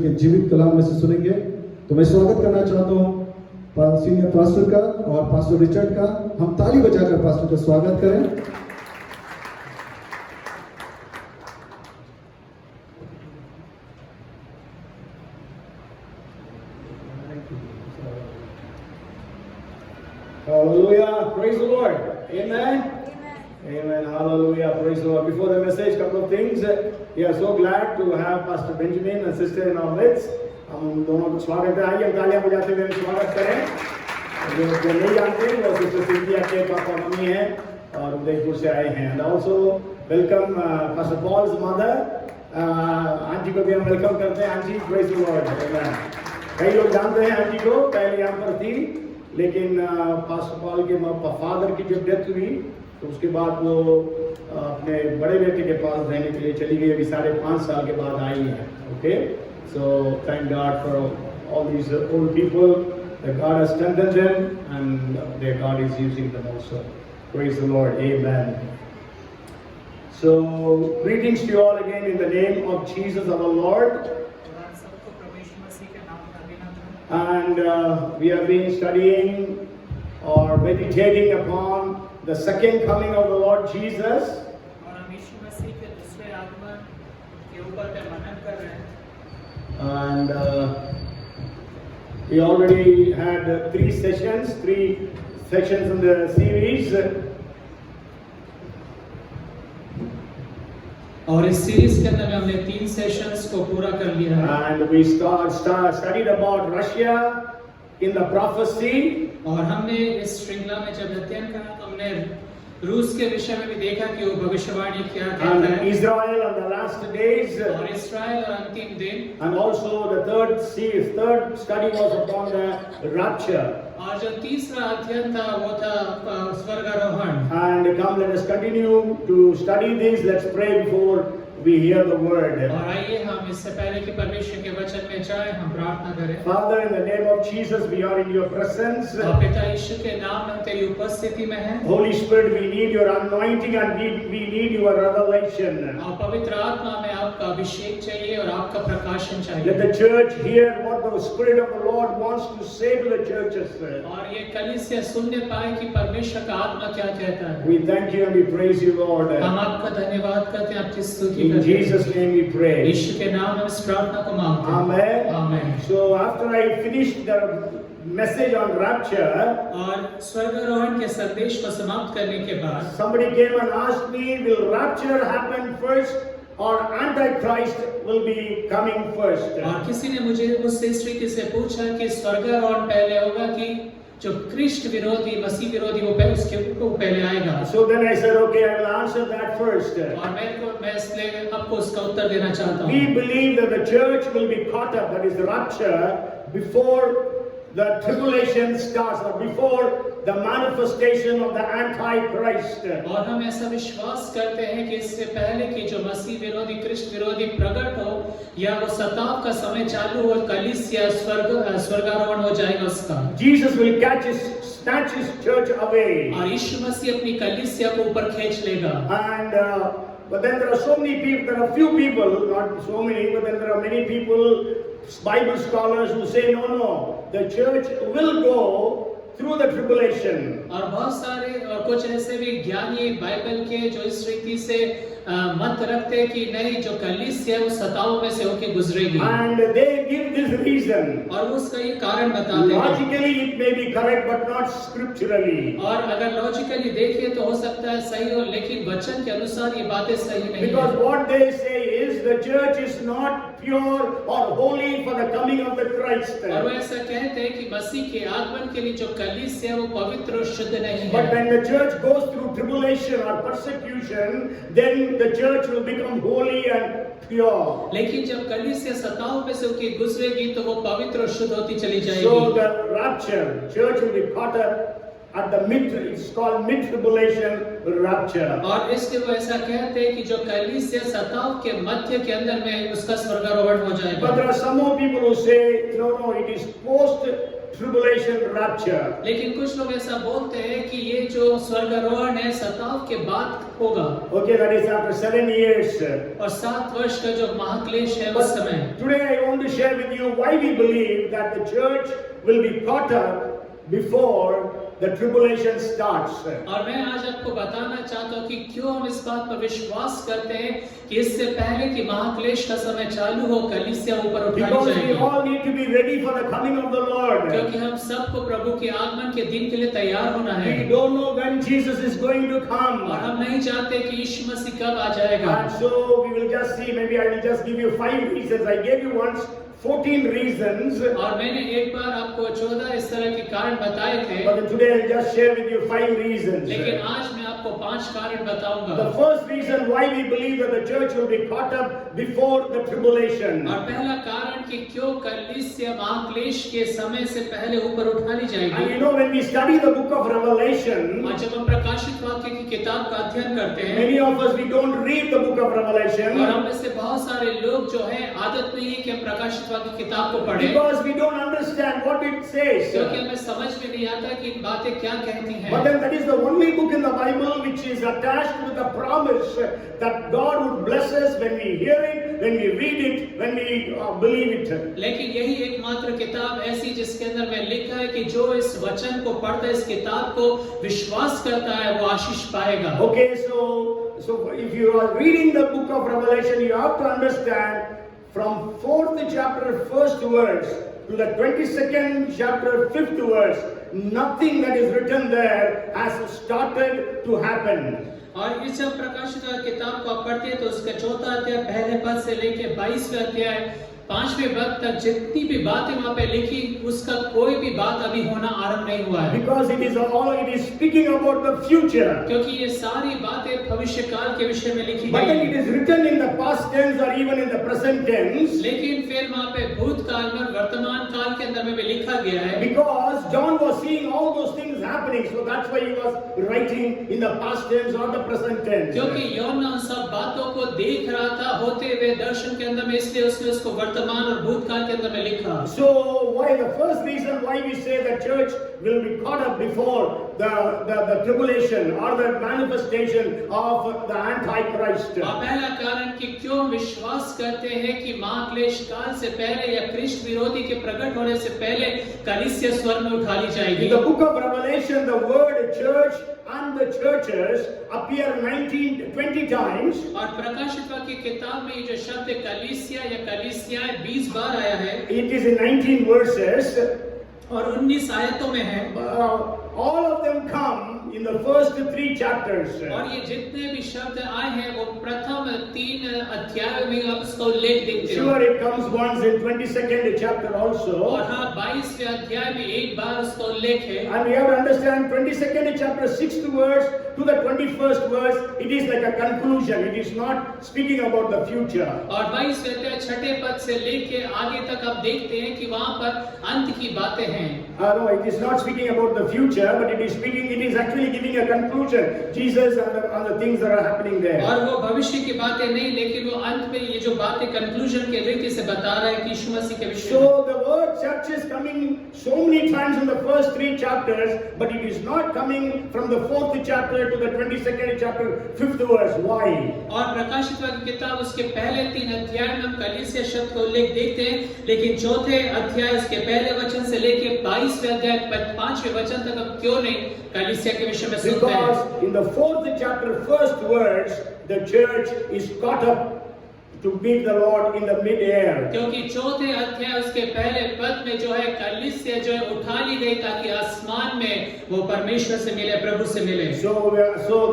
के जीवित कलाम में से सुनेंगे। तो मैं स्वागत करना चाहता हूँ सीनियर पास्टर का और पास्टर रिचर्ड का। हम ताली बजाकर पास्टर का स्वागत करें। Hallelujah. Praise the Lord. Amen. Amen. Hallelujah. Praise the Lord. Before the message, couple of things. We are so glad to have Pastor Benjamin and sister in our midst. हम दोनों को स्वागत है। आइए हम तालियां बजाते हुए स्वागत करें। जो नहीं जानते वो सिस्टर सिंथिया के पापा मम्मी हैं और उदयपुर से आए हैं। And also welcome Pastor Paul's mother. Aunty को भी हम वेलकम करते हैं। Aunty, praise the Lord. Amen. कई लोग जानते हैं आंटी को, पहले यहाँ पर थी, लेकिन पास्टर पॉल के फादर की जब डेथ हुई तो उसके बाद वो अपने बड़े बेटे के पास रहने के लिए चली गई। अभी 5.5 साल के बाद आई है। Okay, so thank God for all these old people that God has strengthened them and there God is using them also. Praise the Lord. Amen. So greetings to you all again in the name of Jesus our Lord. And we have been studying or meditating upon the second coming of the Lord Jesus. And we already had 3 sessions in the series. और इस series के अंदर हमने 3 sessions को पूरा कर लिया है। And we studied about Russia in the prophecy. और हमने इस श्रृंखला में जब अध्ययन करा तो हमने रूस के विषय में भी देखा कि वो भविष्यवाणी क्या कहता है। And Israel on the last days. और इस्राएल और अंतिम दिन। And also the third study was upon the rapture. और जो तीसरा अध्ययन था वो था स्वर्गारोहण। And come, let us continue to study this. Let's pray before we hear the word. और आइए हम इससे पहले कि परमेश्वर के वचन में जाएं हम प्रार्थना करें। Father, in the name of Jesus, we are in your presence. पिता यीशु के नाम में तेरी उपस्थिति में हैं। Holy Spirit, we need your anointing and we need your revelation. और पवित्र आत्मा में आपका अभिषेक चाहिए और आपका प्रकाशन चाहिए। Let the church hear what the Spirit of the Lord wants to say to the churches. और ये कलीसिया सुनने पाए कि परमेश्वर का आत्मा क्या कहता है। We thank you and we praise you, Lord. हम आपका धन्यवाद करते हैं, आपकी स्तुति In Jesus' name we pray. यीशु के नाम में इस प्रार्थना को मांगते हैं। Amen. आमीन। So after I finished the message on rapture, और स्वर्गारोहण के संदेश को समाप्त करने के बाद somebody came and asked me, will rapture happen first or Antichrist will be coming first? और किसी ने मुझसे इस रीति से पूछा कि स्वर्गारोहण पहले होगा कि जो कृष्ण विरोधी मसीह विरोधी वो पहले आएगा। So then I said, okay, I will answer that first. और मैं इसलिए आपको उसका उत्तर देना चाहता हूँ। We believe that the church will be caught up, that is the rapture, before the tribulation starts or before the manifestation of the Antichrist. और हम ऐसा विश्वास करते हैं कि इससे पहले कि जो मसीह विरोधी कृष्ण विरोधी प्रकट हो या वो सताव का समय चालू हो, कलीसिया स्वर्गारोहण हो जाएगा उसका। Jesus will snatch his church away. और यीशु मसीह अपनी कलीसिया को ऊपर खींच लेगा। And but then there are so many people, there are few people, not so many, but then there are many people, Bible scholars who say no, the church will go through the tribulation. और बहुत सारे और कुछ ऐसे भी ज्ञानी Bible के जो इस रीति से मत रखते हैं कि नहीं, जो कलीसिया वो सताव में से होके गुजरेगी। And they give this reason. और उसका ये कारण बताते हैं। Logically it may be correct but not scripturally. और अगर लॉजिकली देखिए तो हो सकता है सही हो, लेकिन वचन के अनुसार ये बातें सही नहीं है। Because what they say is the church is not pure or holy for the coming of the Christ. और वो ऐसा कहते हैं कि मसीह के आगमन के लिए जो कलीसिया वो पवित्र और शुद्ध नहीं है। But when the church goes through tribulation or persecution, then the church will become holy and pure. लेकिन जब कलीसिया सताव में से होके गुजरेगी तो वो पवित्र और शुद्ध होती चली जाएगी। So the rapture, church will be caught up at the it's called mid-tribulation rapture. और इसलिए वो ऐसा कहते हैं कि जो कलीसिया सताव के मध्य के अंदर में उसका स्वर्गारोहण हो जाएगा। But there are some more people who say no, it is post tribulation rapture. लेकिन कुछ लोग ऐसा बोलते हैं कि ये जो स्वर्गारोहण है सताव के बाद होगा, Okay, that is after 7 years. और 7 वर्ष का जो महाक्लेश है उस समय। Today I want to share with you why we believe that the church will be caught up before the tribulation starts. और मैं आज आपको बताना चाहता हूँ कि क्यों हम इस बात पर विश्वास करते हैं कि इससे पहले कि महाक्लेश का समय चालू हो कलीसिया ऊपर उठाई Because we जाएगी, all need to be ready for the coming of the Lord. क्योंकि हम सबको प्रभु के आगमन के दिन के लिए तैयार होना है, We don't know when Jesus is going to come. और हम नहीं चाहते कि यीशु मसीह कब आ जाएगा। And so we will just see, maybe I will just give you 5 reasons. I gave you once 14 reasons. और मैंने एक बार आपको 14 इस तरह के कारण बताए थे, But today I'll just share with you 5 reasons. लेकिन आज मैं आपको 5 कारण बताऊंगा। The first reason why we believe that the church will be caught up before the tribulation. और पहला कारण कि क्यों कलीसिया महाक्लेश के समय से पहले ऊपर उठा ली And जाएगी। you know, when we study the book of Revelation, और जब हम प्रकाशित वाक्य की किताब का अध्ययन करते हैं, many of us, we don't read the book of और Revelation हम में से बहुत सारे लोग जो है आदत नहीं है कि हम प्रकाशित वाक्य की किताब को पढ़ें, because we don't understand what it says. क्योंकि हमें समझ में नहीं आता कि बातें क्या कहती But हैं। then that is the only book in the Bible which is attached with the promise that God would bless us when we hear it, when we read it, when we believe it. लेकिन यही एकमात्र किताब ऐसी जिसके अंदर में लिखा है कि जो इस वचन को पढ़ता है, इस किताब को विश्वास करता है, वो आशीष पाएगा। Okay, so if you are reading the book of Revelation, you have to understand from 4th chapter 1st verse to the 22nd chapter 5th verse, nothing that is written there has started to happen. और इस जब प्रकाशित किताब को आप पढ़ते हैं तो उसका 4था अध्याय पहले पद से लेके 22वें अध्याय 5वें पद तक जितनी भी बातें वहाँ पे लिखी, उसका कोई भी बात अभी होना आरंभ नहीं हुआ है, Because it is speaking about the future. क्योंकि ये सारी बातें भविष्य काल के विषय में लिखी But गई then it हैं। is written in the past tense or even in the present tense, लेकिन फिर वहाँ पे भूतकाल में और वर्तमान काल के अंदर में भी लिखा गया है, because John was seeing all those things happening, so that's why he was writing in the past tense or the present tense. क्योंकि यूहन्ना उन सब बातों को देख रहा था होते हुए दर्शन के अंदर में, इसलिए उसने उसको वर्तमान और भूतकाल के अंदर में लिखा। So why the first reason why we say the church will be caught up before the tribulation or the manifestation of the Antichrist. और पहला कारण कि क्यों विश्वास करते हैं कि महाक्लेश काल से पहले या कृष्ण विरोधी के प्रकट होने से पहले कलीसिया स्वर्ग में उठा ली In जाएगी। the book of Revelation, the word church and the churches appear 20 times. और प्रकाशित वाक्य की किताब में ये जो शब्द कलीसिया या कलीसियाएं 20 बार आया है, It is in 19 verses. और 19 आयतों में है, All of them come in the first 3 chapters. और ये जितने भी शब्द आए हैं वो प्रथम 3 अध्यायों में आप उसका उल्लेख देखते हो। Sure, it comes once in 22nd chapter also. और हाँ 22वें अध्याय में एक बार उसका उल्लेख है। And we have to understand 22nd chapter 6th verse to the 21st verse, it is like a conclusion. It is not speaking about the future. और 22वें अध्याय 6ठे पद से लेके आगे तक आप देखते हैं कि वहाँ पर अंत की बातें हैं। No, it is not speaking about the future, but it is actually giving a conclusion. Jesus and the things that are happening there. और वो भविष्य की बातें नहीं, लेकिन वो अंत में ये जो बातें कंक्लूजन के रीति से बता रहा है कि यीशु मसीह के विषय में। So the word church is coming so many times in the first 3 chapters, but it is not coming from the 4th chapter to the 22nd chapter 5th verse. Why? और प्रकाशित वाक्य किताब उसके पहले 3 अध्याय में हम कलीसिया शब्द का उल्लेख देखते हैं, लेकिन 4थे अध्याय उसके पहले वचन से लेके 22वें अध्याय 5वें वचन तक हम क्यों नहीं कलीसिया के विषय में सुनते हैं? Because in the 4th chapter, 1st verse, the church is caught up to meet the Lord in the mid-air. क्योंकि 4थे अध्याय उसके पहले पद में जो है कलीसिया जो है उठा ली गई ताकि आसमान में वो परमेश्वर से मिले, प्रभु से मिले। So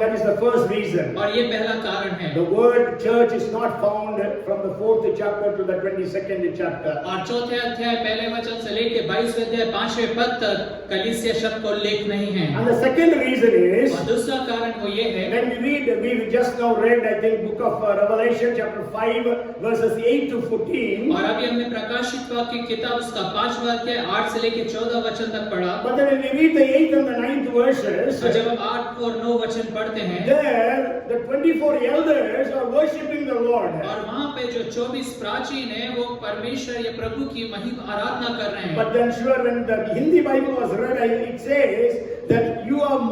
that is the first reason. और ये पहला कारण है। The word church is not found from the 4th chapter to the 22nd chapter. और 4थे अध्याय पहले वचन से लेके 22वें अध्याय 5वें पद तक कलीसिया शब्द का उल्लेख नहीं है। And the second reason is, और दूसरा कारण वो ये है, when we just now read, I think, book of Revelation chapter 5 verses 8 to 14. और अभी हमने प्रकाशित वाक्य की किताब उसका 5वां अध्याय 8 से लेकर 14 वचन तक पढ़ा। But then when we read the 8th and the 9th verses, और जब हम 8 और 9 वचन पढ़ते हैं, there the 24 elders are worshipping the Lord. और वहाँ पे जो 24 प्राचीन हैं वो परमेश्वर या प्रभु की महिमा आराधना कर रहे हैं। But then sure, when the Hindi Bible was read, it says that you have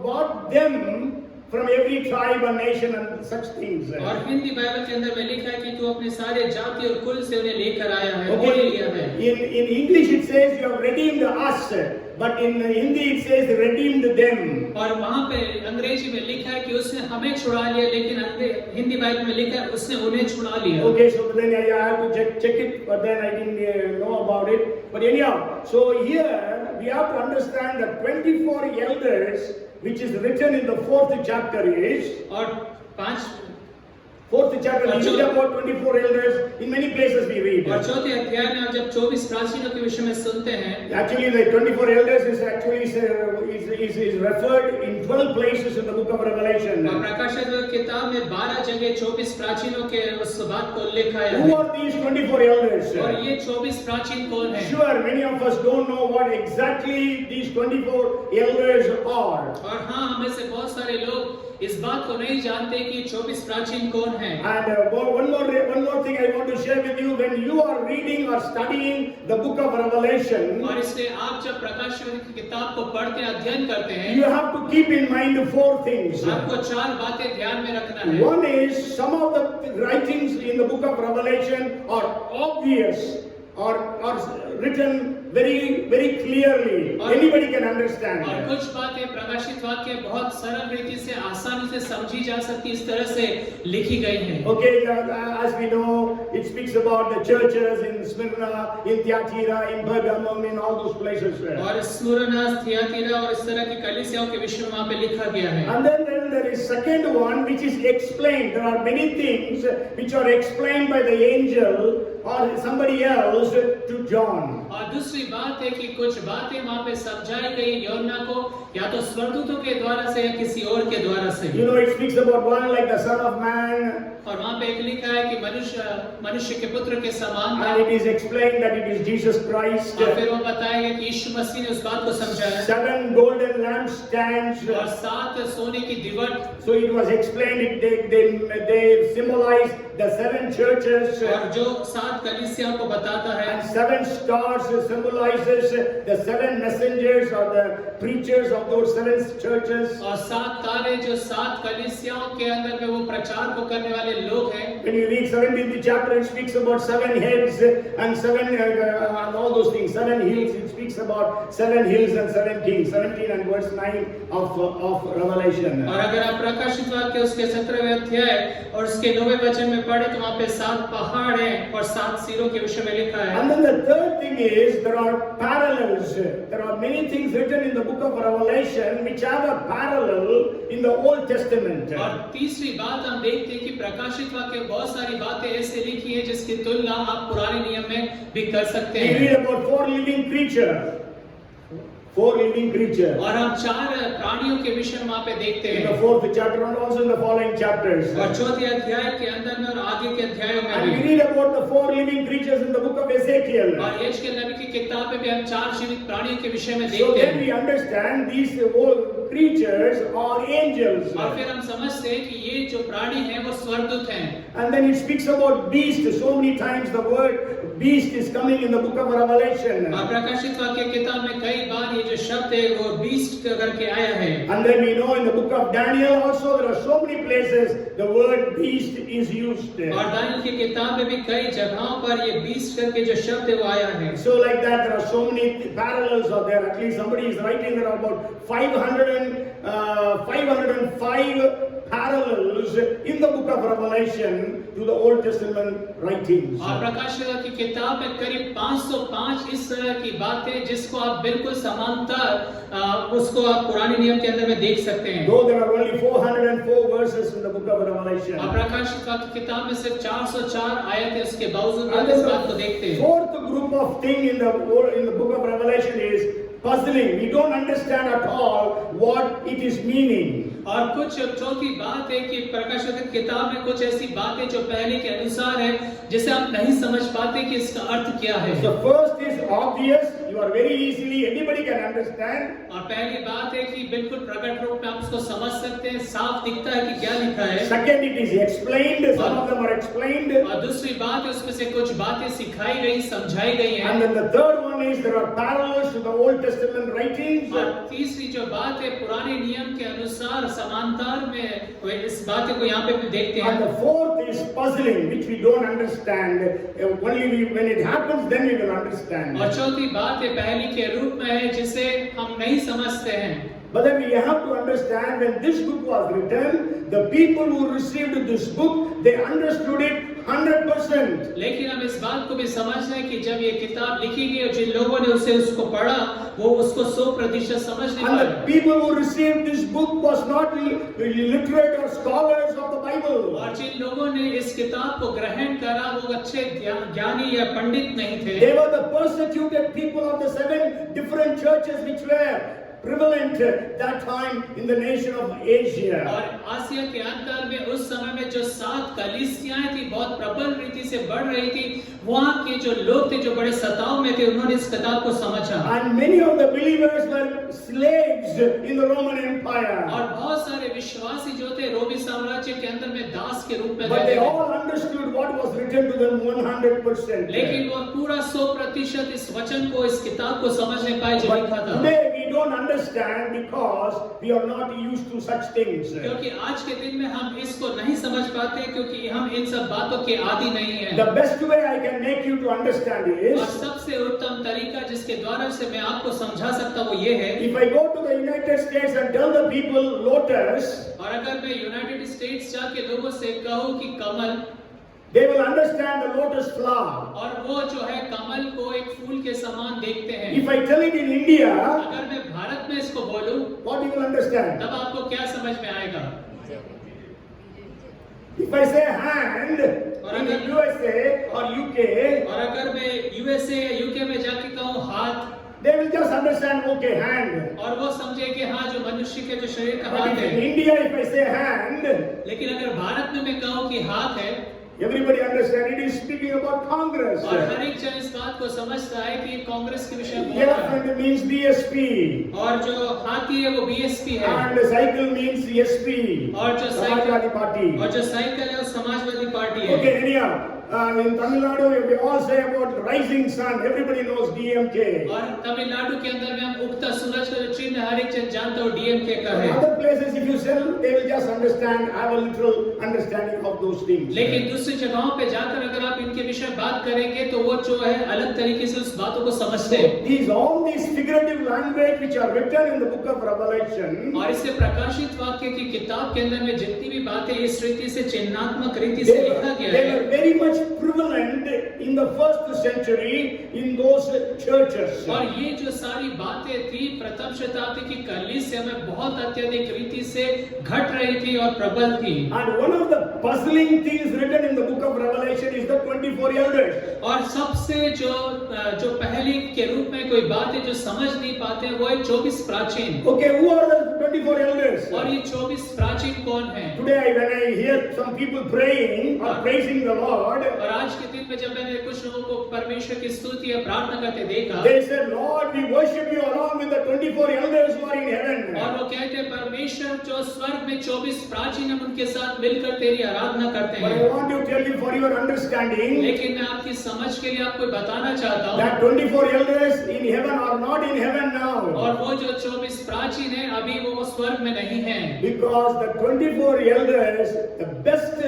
bought them from every tribe and nation and such things. और हिंदी बाइबल के अंदर में लिखा है कि तू अपने सारे जाति और कुल से उन्हें लेकर आया है, Okay. मोल लिया है। In English it says you have redeemed us, but in Hindi it says redeemed them. और वहाँ पे अंग्रेजी में लिखा है कि उसने हमें छुड़ा लिया, लेकिन हिंदी बाइबल में लिखा है उसने उन्हें छुड़ा लिया। Okay, so then I have to check it, but then I didn't know about it. But anyhow, so here we have to understand that 24 elders, which is written in the 4th chapter is, और 4th chapter, we अच्छा। read about 24 elders. In many places we read. और चौथे अध्याय में आप जब 24 प्राचीनों के विषय में सुनते हैं, Actually, the 24 elders is actually is referred in 12 places in the book of Revelation. और प्रकाशित वाक्य किताब में 12 जगह 24 प्राचीनों के उस बात को उल्लेख आया Who है। are these 24 elders? और ये 24 प्राचीन कौन है? Sure, many of us don't know what exactly these 24 elders are. और हाँ, हमें से बहुत सारे लोग इस बात को नहीं जानते कि 24 प्राचीन कौन है। And one more thing I want to share with you. When you are reading or studying the book of Revelation, और इसलिए आप जब प्रकाशित की किताब को पढ़ते हैं, अध्ययन करते हैं, you have to keep in mind 4 things. आपको 4 बातें ध्यान में रखना है। One is some of the writings in the book of Revelation are obvious or written very clearly. Anybody can understand. और कुछ बातें प्रकाशित वाक्य बहुत सरल रीति से आसानी से समझी जा सकती इस तरह से लिखी गई हैं। Okay, as we know, it speaks about the churches in Smyrna, in Thyatira, in Pergamum, in all those places. और स्मुरना, थियातिरा और इस तरह की कलीसियाओं के विषय में वहाँ पे लिखा गया है। And then there is second one which is explained. There are many things which are explained by the angel or somebody else to John. और दूसरी बात है कि कुछ बातें वहाँ पे समझाई गई यूहन्ना को या तो स्वर्गदूतों के द्वारा से या किसी और के द्वारा से। You know, it speaks about one like the Son of Man. और वहाँ पे एक लिखा है कि मनुष्य के पुत्र के समान था। And it is explained that it is Jesus Christ. और फिर वो बताएगा कि यीशु मसीह ने उस बात को समझाया। 7 golden lampstands. और 7 सोने की दीवट। So it was explained. They symbolize the 7 churches. और जो 7 कलीसियाओं को बताता है। And 7 stars symbolizes the 7 messengers or the preachers of those 7 churches. और 7 तारे जो 7 कलीसियाओं के अंदर में वो प्रचार को करने वाले लोग हैं। When you read 17th chapter, it speaks about 7 heads and 7 and all those things. 7 hills. It speaks about 7 hills and 7 kings. 17 and verse 9 of Revelation. और अगर आप प्रकाशित वाक्य उसके 17वें अध्याय और उसके 9वें वचन में पढ़े तो वहाँ पे 7 पहाड़ हैं और 7 सिरों के विषय में लिखा है। And then the third thing is there are parallels. There are many things written in the book of Revelation which have a parallel in the Old Testament. और तीसरी बात हम देखते हैं कि प्रकाशित वाक्य बहुत सारी बातें ऐसे लिखी है जिसकी तुलना आप पुराने नियम में भी कर सकते We हैं। read about 4 living creatures. 4 living creatures. और हम 4 प्राणियों के विषय में वहाँ पे देखते In हैं। the 4th chapter and also in the following chapters. और चौथे अध्याय के अंदर में और आगे के अध्यायों में And we भी। read about the 4 living creatures in the book of Ezekiel. और यशकेल नबी की किताब में भी हम 4 जीवित प्राणियों के विषय में So देखते then हैं। we understand these creatures are angels. और फिर हम समझते हैं कि ये जो प्राणी हैं वो स्वर्गदूत हैं। And then it speaks about beast. So many times the word beast is coming in the book of Revelation. और प्रकाशित वाक्य किताब में कई बार ये जो शब्द है वो बीस्ट करके आया है। And then we know in the book of Daniel also there are so many places the word beast is used. और दानियल की किताब में भी कई जगहों पर ये बीस्ट करके जो शब्द है वो आया है। So like that there are so many parallels are there. At least somebody is writing there are about 505 parallels in the book of Revelation to the Old Testament writings. और प्रकाशित की किताब में करीब 505 इस तरह की बातें जिसको आप बिल्कुल समांतर उसको आप पुराने नियम के अंदर में देख सकते हैं। Though there are only 404 verses in the book of Revelation. और प्रकाशित की किताब में सिर्फ 404 आयत है, उसके बावजूद And हम then इस बात को the देखते हैं। fourth group of thing in the book of Revelation is puzzling. We don't understand at all what it is meaning. और कुछ चौथी बात है कि प्रकाशित किताब में कुछ ऐसी बातें जो पहले के अनुसार है जिसे आप नहीं समझ पाते कि इसका अर्थ क्या है। So first is obvious, you are very easily, anybody can understand. और पहली बात है कि बिल्कुल प्रकट रूप में आप उसको समझ सकते हैं, साफ दिखता है कि क्या लिखा है। Second, it is explained, some of them are explained. और दूसरी बात है उसमें से कुछ बातें सिखाई गई, समझाई गई हैं। And then the third one is there are parallels to the Old Testament writings. और तीसरी जो बात है पुराने नियम के अनुसार समांतर में इस बात को यहाँ पे भी देखते And हैं। the fourth is puzzling, which we don't understand. When it happens, then we will understand. और चौथी बात है पहली के रूप में है जिसे हम नहीं समझते हैं। But then we have to understand when this book was written, the people who received this book, they understood it 100%. लेकिन हम इस बात को भी समझना है कि जब ये किताब लिखी गई और जिन लोगों ने उसको पढ़ा वो उसको 100% समझ नहीं And the पाए। people who received this book was not literate or scholars of the Bible. और जिन लोगों ने इस किताब को ग्रहण करा वो अच्छे ज्ञानी या पंडित नहीं थे। They were the persecuted people of the 7 different churches which were prevalent that time in the nation of Asia. और आसिया के अंतर में उस समय में जो 7 कलीसियाएं थी बहुत प्रबल रीति से बढ़ रही थी, वहाँ के जो लोग थे जो बड़े सताव में थे उन्होंने इस किताब को समझा। And many of the believers were slaves in the Roman Empire. और बहुत सारे विश्वासी जो थे रोमी साम्राज्य के अंदर में दास के रूप में But they रहते थे। all understood what was written to them 100%. लेकिन वो पूरा 100% इस वचन को इस किताब को समझ नहीं पाए जो लिखा But था। today we don't understand because we are not used to such things. क्योंकि आज के दिन में हम इसको नहीं समझ पाते क्योंकि हम इन सब बातों के आदी नहीं हैं। The best way I can make you to understand और is, सबसे उत्तम तरीका जिसके द्वारा से मैं आपको समझा सकता हूँ वो ये है। if I go to the United States and tell the people lotus, और अगर मैं यूनाइटेड स्टेट्स जाके लोगों से कहूँ कि कमल, they will understand the lotus flower. और वो जो है कमल को एक फूल के समान देखते हैं। If I tell it in India, अगर मैं भारत में इसको बोलूं what you will understand? तब आपको क्या समझ में आएगा? If I say hand in the USA or UK, और अगर मैं यूएसए या यूके में जाके कहूँ हाथ, they will just understand, okay, hand. और वो समझे कि हाँ जो मनुष्य के जो शरीर का But हाथ in है। India, if I say hand, लेकिन अगर भारत में मैं कहूँ कि हाथ है, everybody understand it is speaking about Congress. और हर एक जन इस बात को समझता है कि ये कांग्रेस के विषय में बोल रहा है। Elephant means BSP. और जो हाथी है वो बीएसपी है। And cycle means SP. और जो Samajwadi Party. और जो साइकिल है वो समाजवादी पार्टी है। Okay, anyhow, in Tamil Nadu, we all say about rising sun. Everybody knows DMK. और तमिलनाडु के अंदर में हम उगता सूरज का जो चिन्ह हर एक जन जानता हो डीएमके का In है। other places, if you sell, they will just understand, have a literal understanding of those things. लेकिन दूसरी जगहों पे जाकर अगर आप इनके विषय बात करेंगे तो वो जो है अलग तरीके से उस बातों को समझते हैं। All these figurative language which are written in the book of Revelation, और इससे प्रकाशित वाक्य की किताब के अंदर में जितनी भी बातें इस रीति से चिन्हात्मक रीति से लिखा गया they है, were very much prevalent in the first century in those churches. और ये जो सारी बातें थी प्रथम शताब्दी की कलीसिया में बहुत अत्यधिक रीति से घट रही थी और प्रबल थी। And one of the puzzling things written in the book of Revelation is the 24 elders. और सबसे जो पहली के रूप में कोई बात है जो समझ नहीं पाते वो है 24 प्राचीन। Okay, who are the 24 elders? और ये 24 प्राचीन कौन है? Today when I hear some people praying or praising the Lord, और आज के दिन में जब मैंने कुछ लोगों को परमेश्वर की स्तुति या प्रार्थना करते देखा, they said, Lord, we worship you along with the 24 elders who are in heaven. और वो कहते हैं परमेश्वर जो स्वर्ग में 24 प्राचीन हम उनके साथ मिलकर तेरी आराधना करते But I हैं। want to tell you for your understanding लेकिन मैं आपकी समझ के लिए आपको बताना चाहता हूँ that 24 elders in heaven are not in heaven now. और वो जो 24 प्राचीन है अभी वो स्वर्ग में नहीं है। Because the 24 elders, the best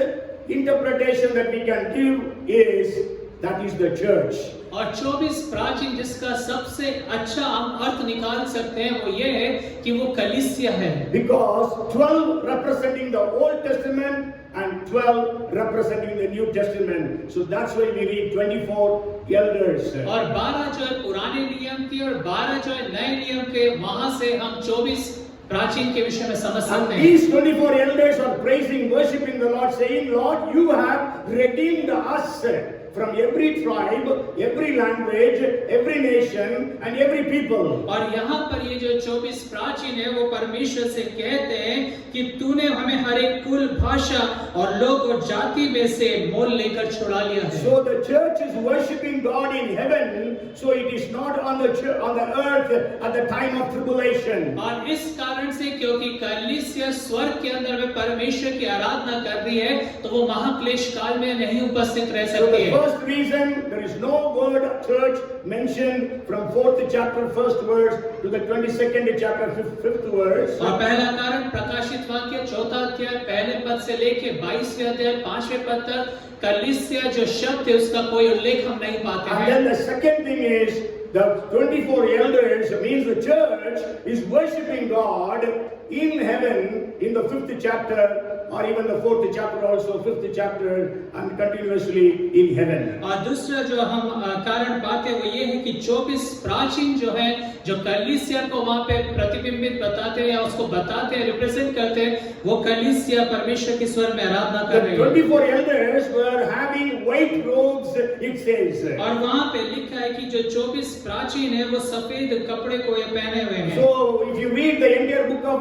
interpretation that we can give is that is the church. और 24 प्राचीन जिसका सबसे अच्छा हम अर्थ निकाल सकते हैं वो ये है कि वो कलीसिया है। Because 12 representing the Old Testament and 12 representing the New Testament. So that's why we read 24 elders. और 12 जो है पुराने नियम की और 12 जो है नए नियम के, वहां से हम 24 प्राचीन के विषय में समझ And सकते हैं। these 24 elders are praising, worshiping the Lord, saying, Lord, you have redeemed us from every tribe, every language, every nation and every people. और यहाँ पर ये जो 24 प्राचीन है वो परमेश्वर से कहते हैं कि तूने हमें हर एक कुल, भाषा और लोग और जाति में से मोल लेकर छुड़ा लिया है। So the church is worshiping God in heaven, so it is not on the earth at the time of tribulation. और इस कारण से क्योंकि कलीसिया स्वर्ग के अंदर में परमेश्वर की आराधना कर रही है तो वो महाक्लेश काल में नहीं उपस्थित रह So सकती the है। first reason, there is no word church mentioned from 4th chapter 1st verse to the 22nd chapter 5th verse. और पहला कारण प्रकाशित वाक्य 4वां अध्याय पहले पद से लेके 22वें अध्याय 5वें पद तक कलीसिया जो शब्द है उसका कोई उल्लेख हम नहीं पाते And हैं। then the second thing is the 24 elders means the church is worshiping God in heaven in the 5th chapter or even the 4th chapter also 5th chapter and continuously in heaven. और दूसरा जो हम कारण पाते हैं वो ये है कि 24 प्राचीन जो है जो कलीसिया को वहाँ पे प्रतिबिंबित बताते हैं या उसको बताते हैं, रिप्रेजेंट करते हैं, वो कलीसिया परमेश्वर की स्वर्ग में आराधना कर रही The है। 24 elders were having white robes, it says. और वहाँ पे लिखा है कि जो 24 प्राचीन है वो सफेद कपड़े को ये पहने हुए हैं। So if you read the entire book of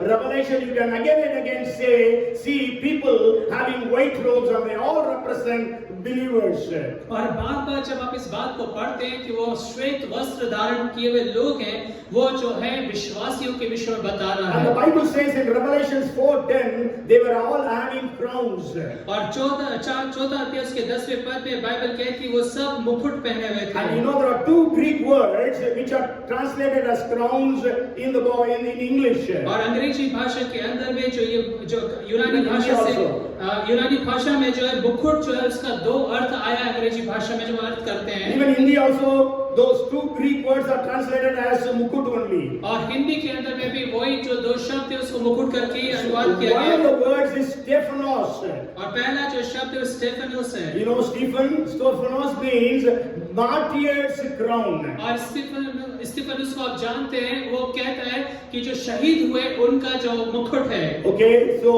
Revelation, you can again and again see people having white robes and they all represent believers. और बार-बार जब आप इस बात को पढ़ते हैं कि वो श्वेत वस्त्र धारण किए हुए लोग हैं, वो जो है विश्वासियों के विषय में बता रहा And the है। Bible says in Revelation 4:10, they were all having crowns. और 14 अध्याय उसके 10वें पद में बाइबल कहती है वो सब मुकुट पहने हुए थे। And you know there are two Greek words which are translated as crowns in English. और अंग्रेजी भाषा के अंदर में जो यूनानी भाषा से यूनानी भाषा में जो है मुकुट जो है उसका दो अर्थ आया अंग्रेजी भाषा में जो अर्थ करते हैं। Even Hindi also those two Greek words are translated as mukut only. और हिंदी के अंदर में भी वही जो दो शब्द है उसको मुकुट करके ही अनुवाद किया One गया of है। the words is Stephanos. और पहला जो शब्द है वो स्टेफनोस है। You know Stephanos means martyr's crown. और स्टीफनुस को आप जानते हैं, वो कहता है कि जो शहीद हुए उनका जो मुकुट है। Okay, so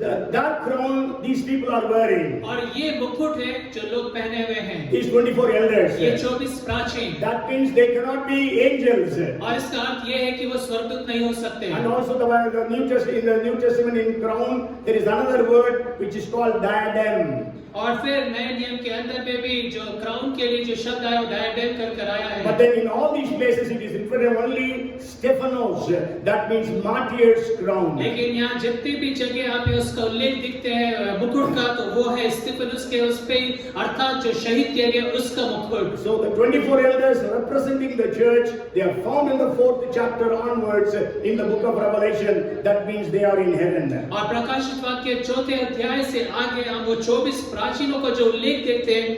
that crown these people are wearing. और ये मुकुट है जो लोग पहने हुए हैं। These 24 elders. ये 24 प्राचीन। That means they cannot be angels. और इसका अर्थ ये है कि वो स्वर्गदूत नहीं हो सकते। And also the New Testament in crown there is another word which is called diadem. और फिर नए नियम के अंदर में भी जो क्राउन के लिए जो शब्द आया वो डायडेम कर आया है। But then in all these places it is included only Stephanos. That means martyr's crown. लेकिन यहाँ जितनी भी जगह आप उसका उल्लेख दिखते हैं मुकुट का तो वो है स्टीफनुस के उस पे अर्थात जो शहीद किया गया उसका मुकुट। So the 24 elders representing the church, they are found in the 4th chapter onwards in the book of Revelation. That means they are in heaven. और प्रकाशित वाक्य 4 अध्याय से आगे हम वो 24 प्राचीनों का जो उल्लेख देखते हैं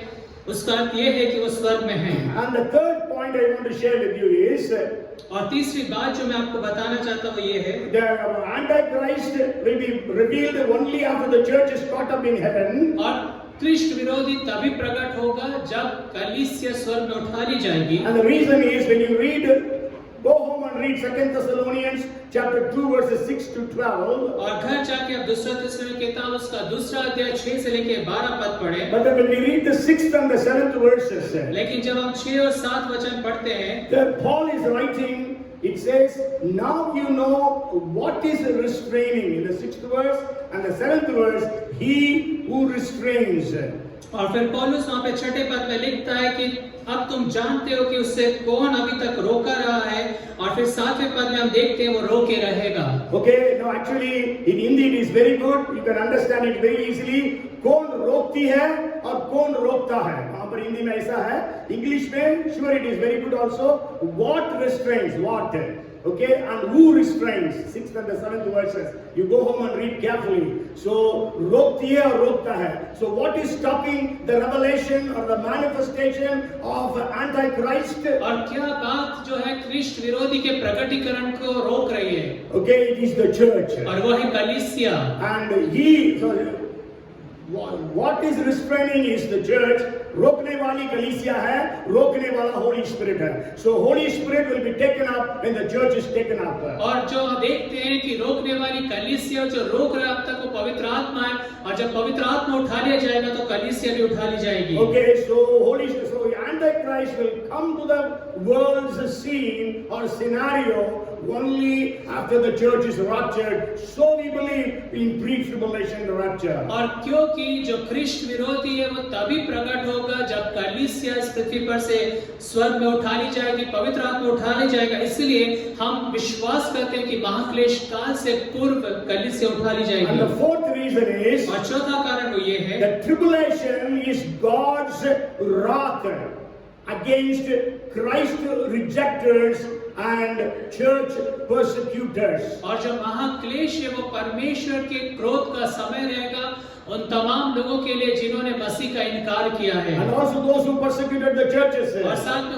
उसका अर्थ ये है कि वो स्वर्ग में हैं। And the third point I want to share with you is और तीसरी बात जो मैं आपको बताना चाहता हूँ वो ये है the Antichrist will be revealed only after the church is caught up in heaven. और कृष्ण विरोधी तभी प्रकट होगा जब कलीसिया स्वर्ग में उठा ली जाएगी। And the reason is when you read, go home and read 2 Thessalonians chapter 2 verses 6 to 12. और घर जाके आप दूसरा थिस्सलुनीके की किताब उसका दूसरा अध्याय 6 से लेके 12 पद पढ़ें। But then when we read the 6th and the 7th verses, लेकिन जब हम 6 और 7 वचन पढ़ते हैं then Paul is writing, it says, now you know what is restraining. In the 6th verse and the 7th verse, he who restrains. और फिर पौलुस वहाँ पे 6ठे पद में लिखता है कि अब तुम जानते हो कि उससे कौन अभी तक रोका रहा है, और फिर 7वें पद में हम देखते हैं वो रोके रहेगा। Okay, now actually in Hindi it is very good, you can understand it very easily. कौन रोकती है और कौन रोकता है, वहाँ पर हिंदी में ऐसा है। इंग्लिश में sure it is very good also. What restrains, what? Okay, and who restrains? 6th and the 7th verses. You go home and read carefully. So रोकती है और रोकता है. So what is stopping the revelation or the manifestation of Antichrist? और क्या बात जो है कृष्ण विरोधी के प्रकटीकरण को रोक रही है? Okay, it is the church. और वो है कलीसिया। And what is restraining is the church, रोकने वाली कलीसिया है, रोकने वाला होली स्पिरिट है. So Holy Spirit will be taken up when the church is taken up. और जो हम देखते हैं कि रोकने वाली कलीसिया जो रोक रहा है अब तक वो पवित्र आत्मा है, और जब पवित्र आत्मा उठा लिया जाएगा तो कलीसिया भी उठा ली जाएगी. Okay, so Antichrist will come to the world's scene or scenario only after the church is raptured. So we believe in pre-tribulation rapture. और क्योंकि जो ख्रिस्त विरोधी है वो तभी प्रकट होगा जब कलीसिया इस पृथ्वी पर से स्वर्ग में उठा ली जाएगी, पवित्र आत्मा उठा ली जाएगा. इसलिए हम विश्वास करते हैं कि महाक्लेश काल से पूर्व कलीसिया उठा ली जाएगी. And the fourth reason is और चौथा कारण वो ये है that tribulation is God's wrath against Christ rejectors and church persecutors. और जो महाक्लेश है वो परमेश्वर के क्रोध का समय रहेगा उन तमाम लोगों के लिए जिन्होंने मसीह का इनकार किया है, And also those who persecuted the churches. और साथ में